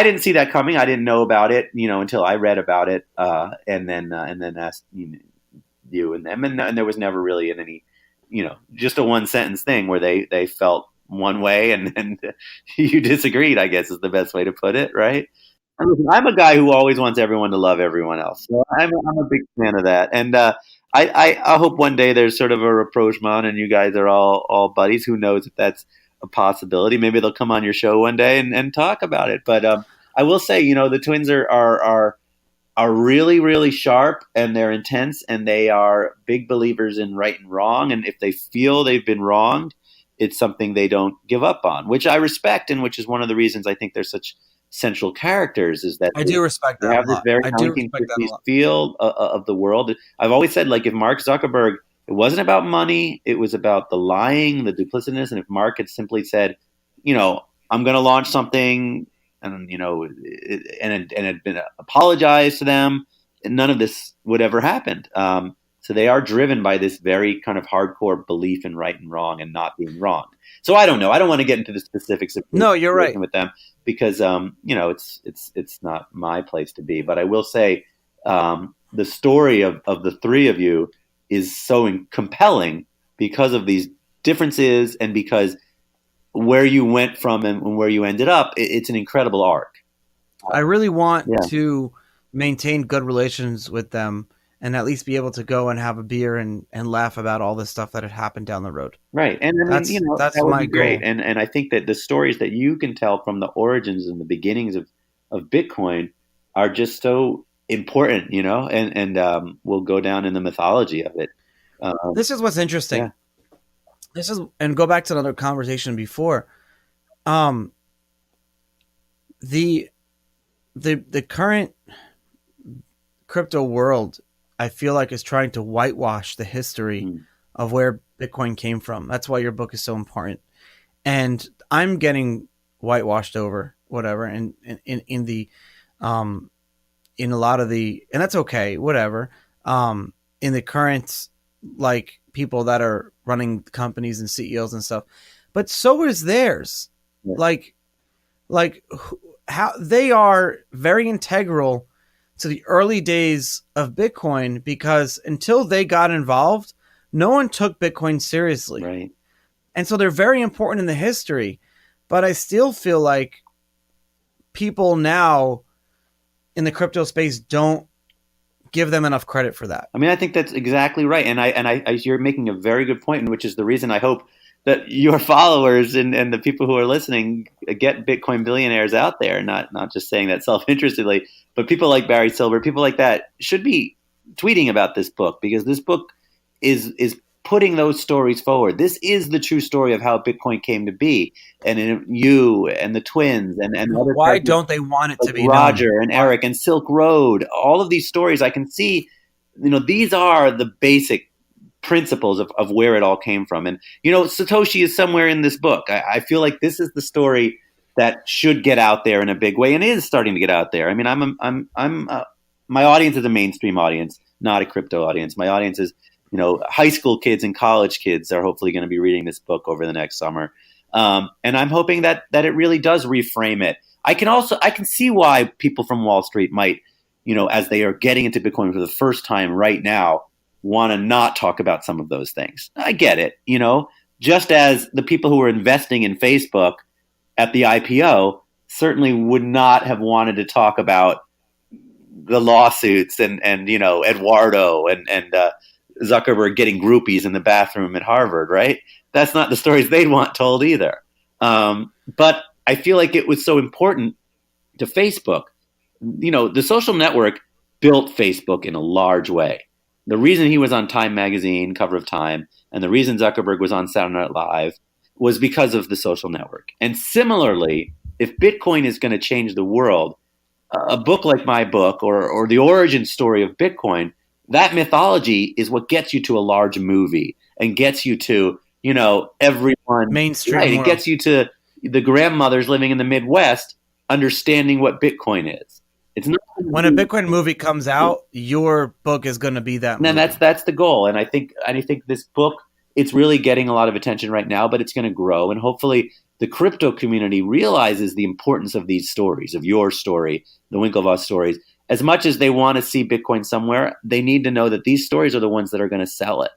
didn't see that coming. I didn't know about it, until I read about it, and then asked you and them, and there was never really any, just a one sentence thing where they felt one way and you disagreed, I guess is the best way to put it, right? I'm a guy who always wants everyone to love everyone else, so I'm a big fan of that, and I hope one day there's sort of a rapprochement and you guys are all buddies. Who knows if that's a possibility? Maybe they'll come on your show one day and talk about it. But I will say, the twins are really, really sharp, and they're intense, and they are big believers in right and wrong. And if they feel they've been wronged, it's something they don't give up on, which I respect, and which is one of the reasons I think they're such central characters. Is that I do respect that. They have this very 1950s feel of the world. I've always said, like, if Mark Zuckerberg, it wasn't about money. It was about the lying, the duplicitousness. And if Mark had simply said, I'm going to launch something, and it had been apologized to them, and none of this would ever happened. So they are driven by this very kind of hardcore belief in right and wrong and not being wrong. So I don't know. I don't want to get into the specifics of you're right with them because it's not my place to be. But I will say the story of the three of you is so compelling because of these differences and because where you went from and where you ended up, it's an incredible arc. I really want Yeah. to maintain good relations with them and at least be able to go and have a beer and laugh about all the stuff that had happened down the road. Right. And I mean, That's that would my be great. goal. And I think that the stories that you can tell from the origins and the beginnings of Bitcoin are just so important, and will go down in the mythology of it. This is what's interesting. Yeah. This is, and go back to another conversation before. The current crypto world, I feel like, is trying to whitewash the history of where Bitcoin came from. That's why your book is so important. And I'm getting whitewashed over whatever. And in the, in a lot of the, and that's okay, whatever. In the current, like, people that are running companies and CEOs and stuff, but so is theirs. Yeah. Like how they are very integral to the early days of Bitcoin, because until they got involved, no one took Bitcoin seriously. Right. And so they're very important in the history, but I still feel like people now in the crypto space don't give them enough credit for that. I mean, I think that's exactly right. And I you're making a very good point, which is the reason I hope that your followers and the people who are listening get Bitcoin billionaires out there, not just saying that self-interestedly, but people like Barry Silbert, people like that should be tweeting about this book, because this book is putting those stories forward. This is the true story of how Bitcoin came to be, and you and the twins and other. Why don't they want it to be Roger known? And Eric and Silk Road? All of these stories, I can see, these are the basic principles of where it all came from. And Satoshi is somewhere in this book. I feel like this is the story that should get out there in a big way, and is starting to get out there. I mean, my audience is a mainstream audience, not a crypto audience. My audience is high school kids and college kids are hopefully going to be reading this book over the next summer. And I'm hoping that it really does reframe it. I can see why people from Wall Street might, as they are getting into Bitcoin for the first time right now, want to not talk about some of those things. I get it, just as the people who were investing in Facebook at the IPO certainly would not have wanted to talk about the lawsuits and Eduardo and Zuckerberg getting groupies in the bathroom at Harvard, right? That's not the stories they'd want told either. But I feel like it was so important to Facebook. The social network built Facebook in a large way. The reason he was on Time magazine, cover of Time, and the reason Zuckerberg was on Saturday Night Live was because of the social network. And similarly, if Bitcoin is going to change the world, a book like my book or the origin story of Bitcoin, that mythology is what gets you to a large movie and gets you to, everyone. Mainstream. Right. It gets you to the grandmothers living in the Midwest understanding what Bitcoin is. It's not when a Bitcoin movie comes out, your book is going to be that movie. And that's the goal. And I think this book, it's really getting a lot of attention right now, but it's going to grow. And hopefully the crypto community realizes the importance of these stories, of your story, the Winklevoss stories. As much as they want to see Bitcoin somewhere, they need to know that these stories are the ones that are going to sell it,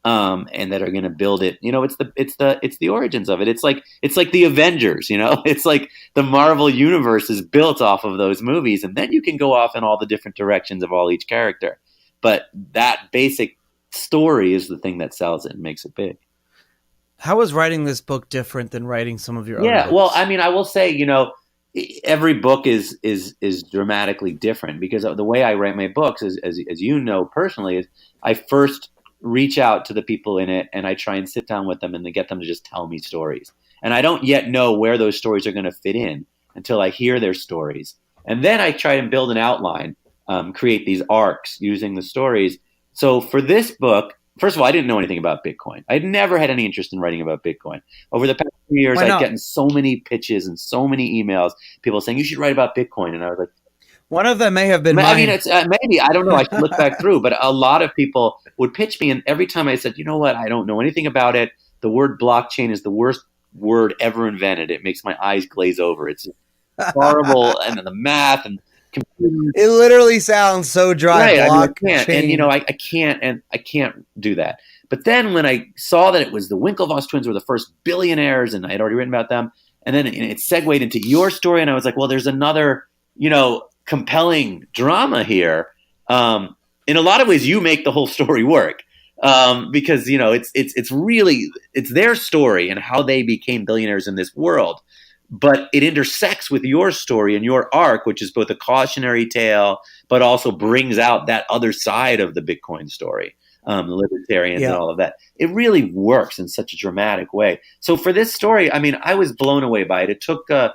and that are going to build it. It's the origins of it. It's like the Avengers. It's like the Marvel universe is built off of those movies, and then you can go off in all the different directions of all each character. But that basic story is the thing that sells it and makes it big. How is writing this book different than writing some of your other books? Well, I mean, I will say, every book is dramatically different, because the way I write my books is, as you know personally, is I first reach out to the people in it and I try and sit down with them and then get them to just tell me stories. And I don't yet know where those stories are going to fit in until I hear their stories. And then I try and build an outline, create these arcs using the stories. So for this book, first of all, I didn't know anything about Bitcoin. I had never had any interest in writing about Bitcoin. Over the past few years, I've gotten so many pitches and so many emails, people saying, you should write about Bitcoin. And I was like, one of them may have been mine. I mean, it's maybe, I don't know. I should look back through. But a lot of people would pitch me. And every time I said, you know what, I don't know anything about it. The word blockchain is the worst word ever invented. It makes my eyes glaze over. It's horrible. And the math and computers. It literally sounds so dry. Right. I can't. And, I can't do that. But then when I saw that it was the Winklevoss twins were the first billionaires, and I had already written about them, and then it segued into your story, and I was like, well, there's another compelling drama here. In a lot of ways, you make the whole story work. Because it's really it's their story and how they became billionaires in this world, but it intersects with your story and your arc, which is both a cautionary tale, but also brings out that other side of the Bitcoin story, the libertarians and all of that. It really works in such a dramatic way. So for this story, I mean, I was blown away by it. It took a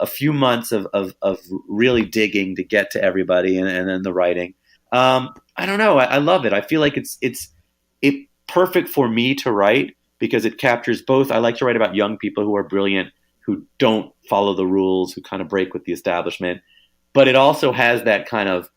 few months of really digging to get to everybody, and then the writing. I don't know. I love it. I feel like it's perfect for me to write because it captures both. I like to write about young people who are brilliant, who don't follow the rules, who kind of break with the establishment. But it also has that kind of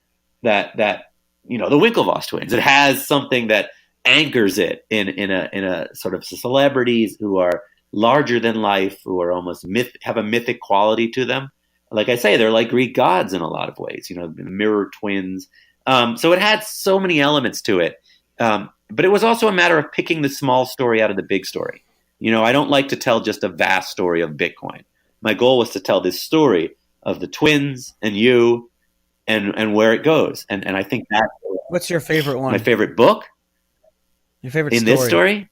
that the Winklevoss twins. It has something that anchors it in a sort of celebrities who are larger than life, who are almost have a mythic quality to them. Like I say, they're like Greek gods in a lot of ways. Mirror twins. So it had so many elements to it. But it was also a matter of picking the small story out of the big story. I don't like to tell just a vast story of Bitcoin. My goal was to tell this story of the twins and you and where it goes. And I think that. What's your favorite one? My favorite book? Your favorite in story? This story?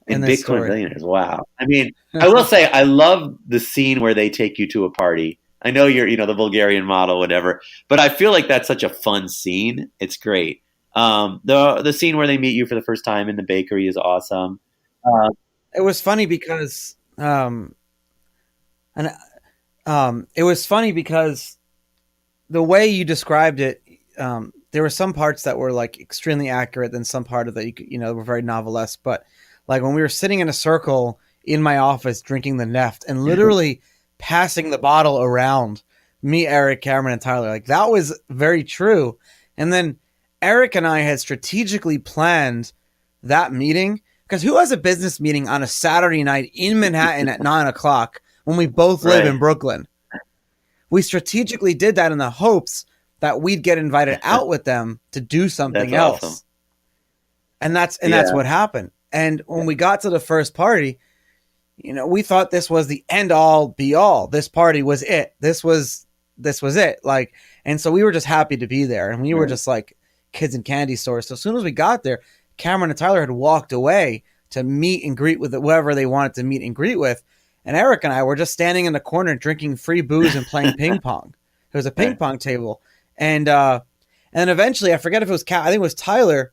In this Bitcoin story. Billionaires. Wow. I mean, I will say I love the scene where they take you to a party. I know you're, the Bulgarian model, whatever, but I feel like that's such a fun scene. It's great. The scene where they meet you for the first time in the bakery is awesome. It was funny because, it was funny because the way you described it, there were some parts that were like extremely accurate, and some part of that were very novelesque. But like when we were sitting in a circle in my office drinking the Neft and literally passing the bottle around, me, Eric, Cameron, and Tyler, like that was very true. And then Eric and I had strategically planned that meeting, because who has a business meeting on a Saturday night in Manhattan at 9:00 when we both live in Brooklyn? We strategically did that in the hopes that we'd get invited out with them to do something else. Awesome. And that's what happened. And when we got to the first party, we thought this was the end all be all. This party was it. This was it. Like, and so we were just happy to be there. And we were just like kids in candy stores. So as soon as we got there, Cameron and Tyler had walked away to meet and greet with whoever they wanted to meet and greet with. And Eric and I were just standing in the corner drinking free booze and playing ping pong. There was a ping pong table. And eventually, I forget if it was I think it was Tyler.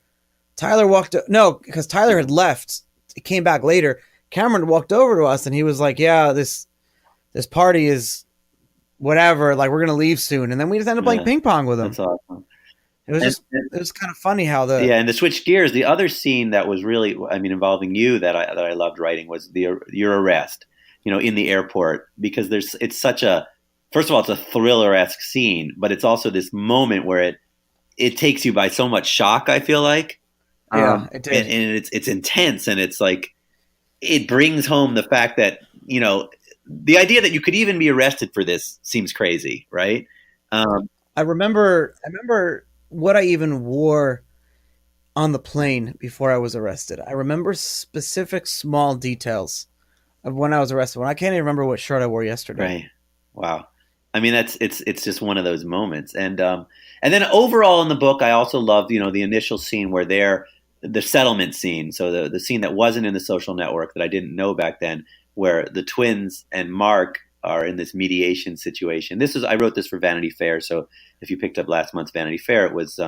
Tyler walked. No, because Tyler had left. He came back later. Cameron walked over to us and he was like, "Yeah, this party is whatever. Like, we're gonna leave soon." And then we just ended up playing ping pong with him. That's awesome. It was kind of funny how and to switch gears, the other scene that was really, involving you that I loved writing was your arrest. In the airport, because it's such a, first of all, it's a thriller-esque scene, but it's also this moment where it takes you by so much shock, I feel like. Yeah, it did. And it's intense, and it's like, it brings home the fact that, the idea that you could even be arrested for this seems crazy, right? I remember what I even wore on the plane before I was arrested. I remember specific small details of when I was arrested. When I can't even remember what shirt I wore yesterday. Right. Wow. I mean, it's just one of those moments. And then overall in the book, I also loved, the initial scene where the settlement scene. So the scene that wasn't in the social network that I didn't know back then, where the twins and Mark are in this mediation situation. I wrote this for Vanity Fair. So if you picked up last month's Vanity Fair, it was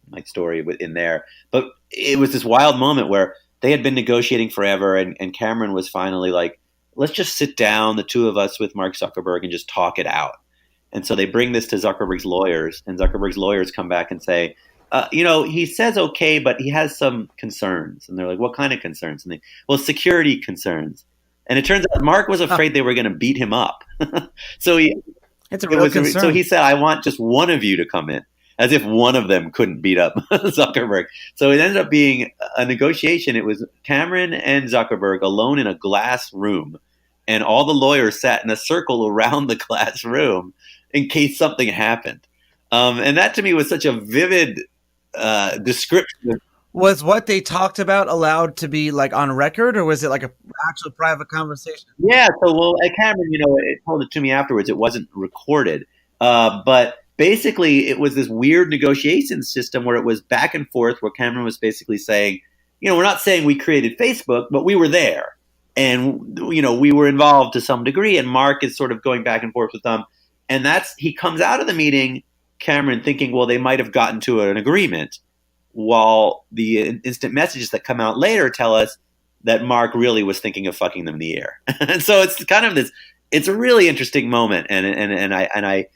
my story in there. But it was this wild moment where they had been negotiating forever, and Cameron was finally like, let's just sit down, the two of us with Mark Zuckerberg, and just talk it out. And so they bring this to Zuckerberg's lawyers, and Zuckerberg's lawyers come back and say, he says okay, but he has some concerns. And they're like, what kind of concerns? And security concerns. And it turns out Mark was afraid they were going to beat him up. It's a real concern. So he said, I want just one of you to come in, as if one of them couldn't beat up Zuckerberg. So it ended up being a negotiation. It was Cameron and Zuckerberg alone in a glass room, and all the lawyers sat in a circle around the glass room in case something happened. And that to me was such a vivid description. Was what they talked about allowed to be like on record, or was it like an actual private conversation? Yeah. So, Cameron, it told it to me afterwards. It wasn't recorded, But basically, it was this weird negotiation system where it was back and forth, where Cameron was basically saying, we're not saying we created Facebook, but we were there. And, we were involved to some degree. And Mark is sort of going back and forth with them. And he comes out of the meeting, Cameron, thinking, well, they might have gotten to an agreement, while the instant messages that come out later tell us that Mark really was thinking of fucking them in the ear. And so it's kind of this, it's a really interesting moment. And I,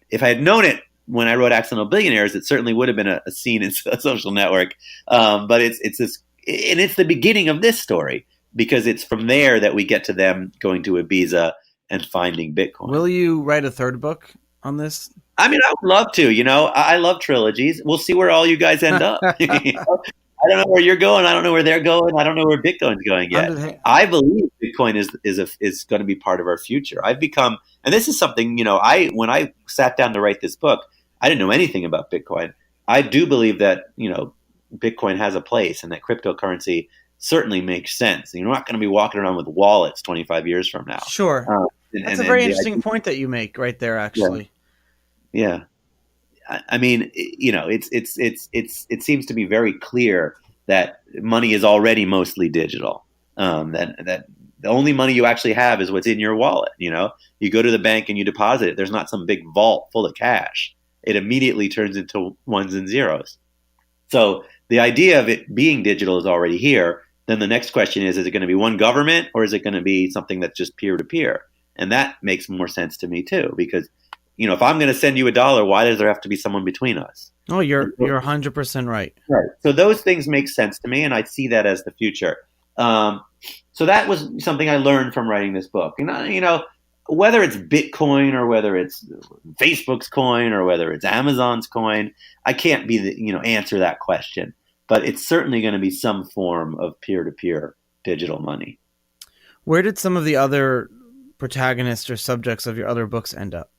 if I had known it when I wrote Accidental Billionaires, it certainly would have been a scene in a Social Network. But it's this, and it's the beginning of this story, because it's from there that we get to them going to Ibiza and finding Bitcoin. Will you write a third book on this? I mean, I would love to. I love trilogies. We'll see where all you guys end up. I don't know where you're going. I don't know where they're going. I don't know where Bitcoin's going yet. I believe Bitcoin is going to be part of our future. I've become, and this is something, when I sat down to write this book, I didn't know anything about Bitcoin. I do believe that, Bitcoin has a place, and that cryptocurrency certainly makes sense. You're not going to be walking around with wallets 25 years from now. Sure. That's a very interesting point that you make right there, actually. Yeah. I mean, it seems to be very clear that money is already mostly digital. That the only money you actually have is what's in your wallet. You go to the bank and you deposit it. There's not some big vault full of cash. It immediately turns into ones and zeros. So the idea of it being digital is already here. Then the next question is it going to be one government, or is it going to be something that's just peer to peer? And that makes more sense to me too, because if I'm going to send you $1, why does there have to be someone between us? Oh, you're 100% right. Right. So those things make sense to me, and I see that as the future. So that was something I learned from writing this book. And whether it's Bitcoin or whether it's Facebook's coin or whether it's Amazon's coin, I can't answer that question. But it's certainly going to be some form of peer-to-peer digital money. Where did some of the other protagonists or subjects of your other books end up?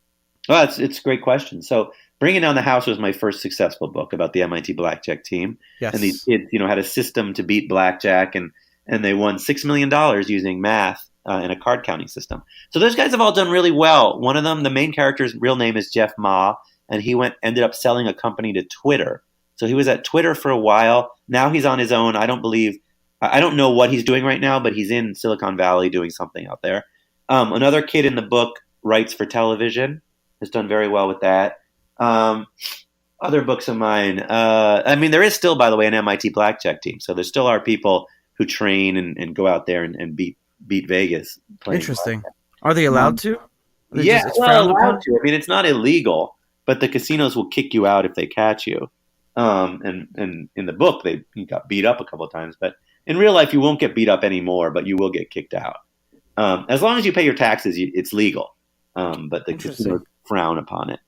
Well, it's a great question. So Bringing Down the House was my first successful book about the MIT blackjack team. Yes. And these kids, had a system to beat blackjack, and they won $6 million using math and a card counting system. So those guys have all done really well. One of them, the main character's real name is Jeff Ma, and he ended up selling a company to Twitter. So he was at Twitter for a while. Now he's on his own. I don't know what he's doing right now, but he's in Silicon Valley doing something out there. Another kid in the book writes for television, has done very well with that. Other books of mine. There is still, by the way, an MIT blackjack team. So there still are people who train and go out there and beat Vegas. Interesting. Blackjack. Are they allowed to? Yeah, allowed to. It's not illegal, but the casinos will kick you out if they catch you. And in the book, you got beat up a couple of times, but in real life, you won't get beat up anymore, but you will get kicked out. As long as you pay your taxes, it's legal. But the casinos frown upon it.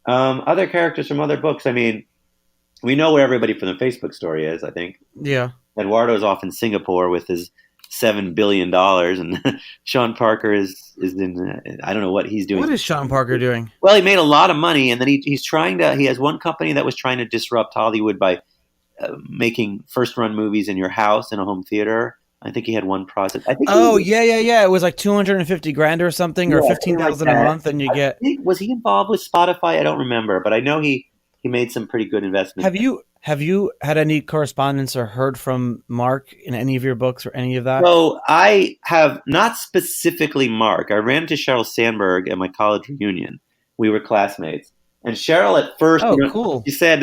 Other characters from other books. We know where everybody from the Facebook story is, I think. Yeah. Eduardo's off in Singapore with his $7 billion, and Sean Parker is in, I don't know what he's doing. What is Sean Parker doing? Well, he made a lot of money, and then he has one company that was trying to disrupt Hollywood by making first-run movies in your house in a home theater. I think he had one project. Yeah. It was like $250,000 or something, or $15,000 a month, and you get. Was he involved with Spotify? I don't remember, but I know he made some pretty good investments. Have you had any correspondence or heard from Mark in any of your books or any of that? So I have not specifically Mark. I ran into Sheryl Sandberg at my college reunion. We were classmates, and Sheryl at first, cool. She said,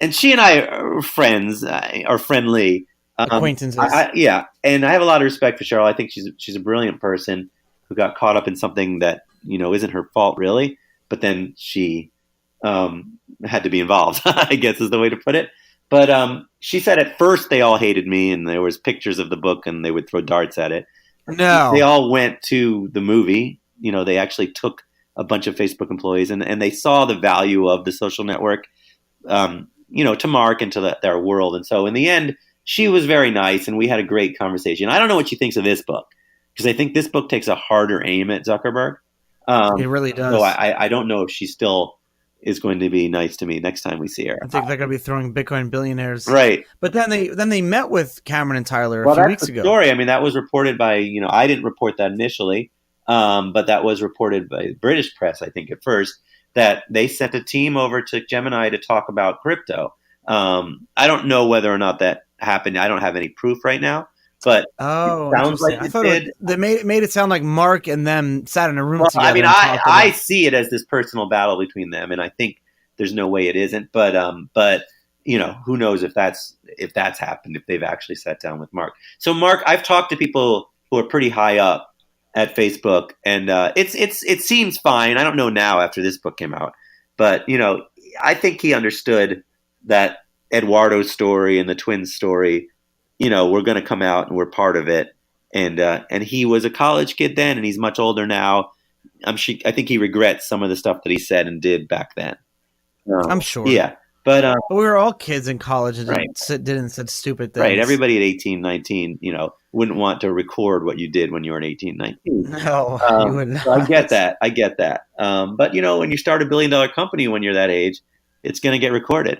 and she and I are friends, are friendly. Acquaintances. Yeah, and I have a lot of respect for Sheryl. I think she's a brilliant person who got caught up in something that isn't her fault really, but then she had to be involved. I guess is the way to put it. But she said at first they all hated me, and there was pictures of the book, and they would throw darts at it. No, they all went to the movie. They actually took a bunch of Facebook employees, and they saw the value of the social network, to Mark and to their world. And so in the end, she was very nice, and we had a great conversation. I don't know what she thinks of this book, because I think this book takes a harder aim at Zuckerberg. It really does. So I don't know if she still is going to be nice to me next time we see her. I think they're going to be throwing Bitcoin billionaires. Right. But then they met with Cameron and Tyler a few weeks ago. Story. That was reported by, I didn't report that initially, but that was reported by British press, I think, at first. that they sent a team over to Gemini to talk about crypto. I don't know whether or not that happened. I don't have any proof right now, but it sounds like I thought they made it sound like Mark and them sat in a room together. I mean, I see it as this personal battle between them, and I think there's no way it isn't. But who knows if that's happened, if they've actually sat down with Mark. So Mark, I've talked to people who are pretty high up at Facebook, and it seems fine. I don't know now after this book came out, but I think he understood that Eduardo's story and the twins' story, we're going to come out and we're part of it. And he was a college kid then, and he's much older now. I think he regrets some of the stuff that he said and did back then. I'm sure. Yeah. But we were all kids in college and right. didn't say stupid things. Right. Everybody at 18, 19, wouldn't want to record what you did when you were 18, 19. No, you would not. So I get that. But when you start a $1 billion company when you're that age, it's going to get recorded.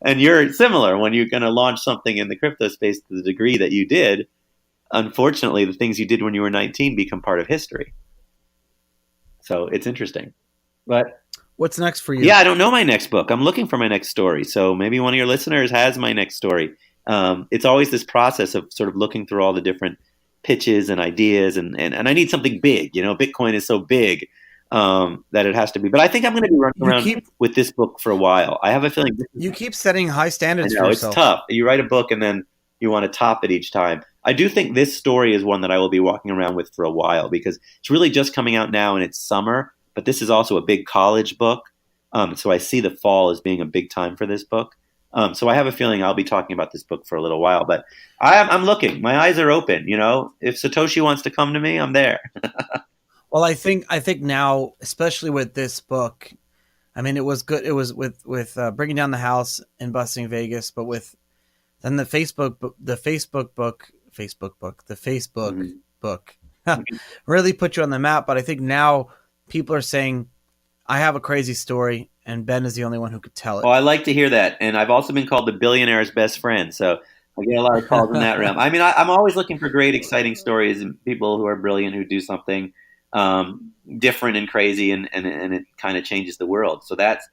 and you're similar when you're going to launch something in the crypto space to the degree that you did. Unfortunately, the things you did when you were 19 become part of history. So it's interesting. But what's next for you? Yeah, I don't know my next book. I'm looking for my next story. So maybe one of your listeners has my next story. It's always this process of sort of looking through all the different pitches and ideas. And I need something big. Bitcoin is so big that it has to be. But I think I'm going to be running around with this book for a while. I have a feeling. You keep setting high standards for yourself. It's tough. You write a book and then you want to top it each time. I do think this story is one that I will be walking around with for a while because it's really just coming out now and it's summer. But this is also a big college book. So I see the fall as being a big time for this book. So I have a feeling I'll be talking about this book for a little while. But I'm looking. My eyes are open. If Satoshi wants to come to me, I'm there. Well, I think now, especially with this book, I mean, it was good. It was with Bringing Down the House and Busting Vegas, but with then the Facebook book really put you on the map. But I think now people are saying, I have a crazy story, and Ben is the only one who could tell it. Oh, I like to hear that. And I've also been called the billionaire's best friend. So I get a lot of calls in that realm. I mean, I'm always looking for great, exciting stories and people who are brilliant, who do something different and crazy, and it kind of changes the world. So that's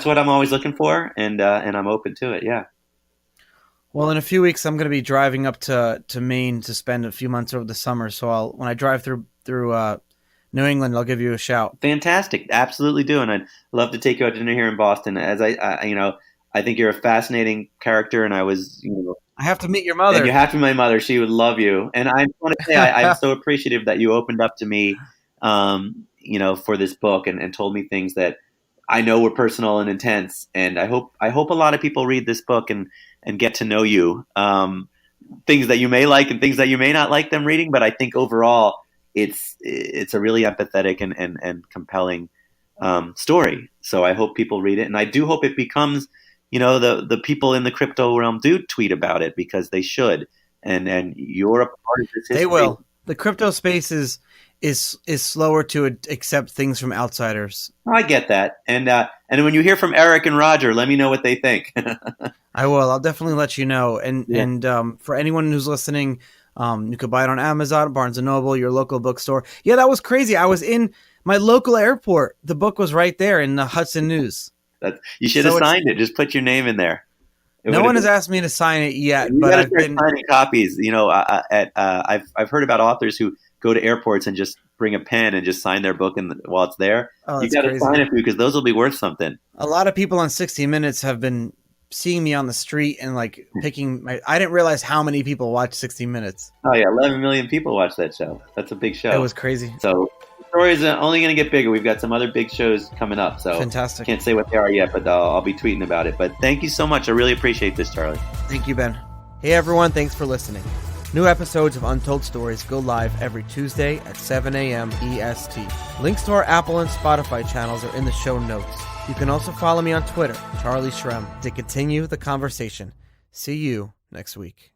what I'm always looking for, and I'm open to it. Yeah. Well, in a few weeks, I'm going to be driving up to Maine to spend a few months over the summer. So when I drive through New England, I'll give you a shout. Fantastic. Absolutely do. And I'd love to take you out to dinner here in Boston. As I think you're a fascinating character, and I was, I have to meet your mother. And you have to meet my mother. She would love you. And I want to say I'm so appreciative that you opened up to me, for this book and told me things that I know were personal and intense. And I hope a lot of people read this book and get to know you, things that you may like and things that you may not like them reading. But I think overall, it's a really empathetic and compelling story. So I hope people read it, and I do hope it becomes, the people in the crypto realm do tweet about it, because they should. And you're a part of this history. They will. The crypto space is slower to accept things from outsiders. I get that, and when you hear from Eric and Roger, let me know what they think. I will. I'll definitely let you know. And for anyone who's listening, you could buy it on Amazon, Barnes & Noble, your local bookstore. Yeah, that was crazy. I was in my local airport. The book was right there in the Hudson News. You should have signed it. Just put your name in there. No one has asked me to sign it yet, but I've been signing copies. I've heard about authors who go to airports and just bring a pen and just sign their book while it's there. You got to sign it because those will be worth something. A lot of people on 60 Minutes have been seeing me on the street and picking I didn't realize how many people watch 60 Minutes. Oh yeah, 11 million people watch that show. That's a big show. It was crazy. So the story is only going to get bigger. We've got some other big shows coming up. So fantastic. Can't say what they are yet, but I'll be tweeting about it. But thank you so much. I really appreciate this, Charlie. Thank you, Ben. Hey everyone, thanks for listening. New episodes of Untold Stories go live every Tuesday at 7 a.m. EST. Links to our Apple and Spotify channels are in the show notes. You can also follow me on Twitter, Charlie Shrem, to continue the conversation. See you next week.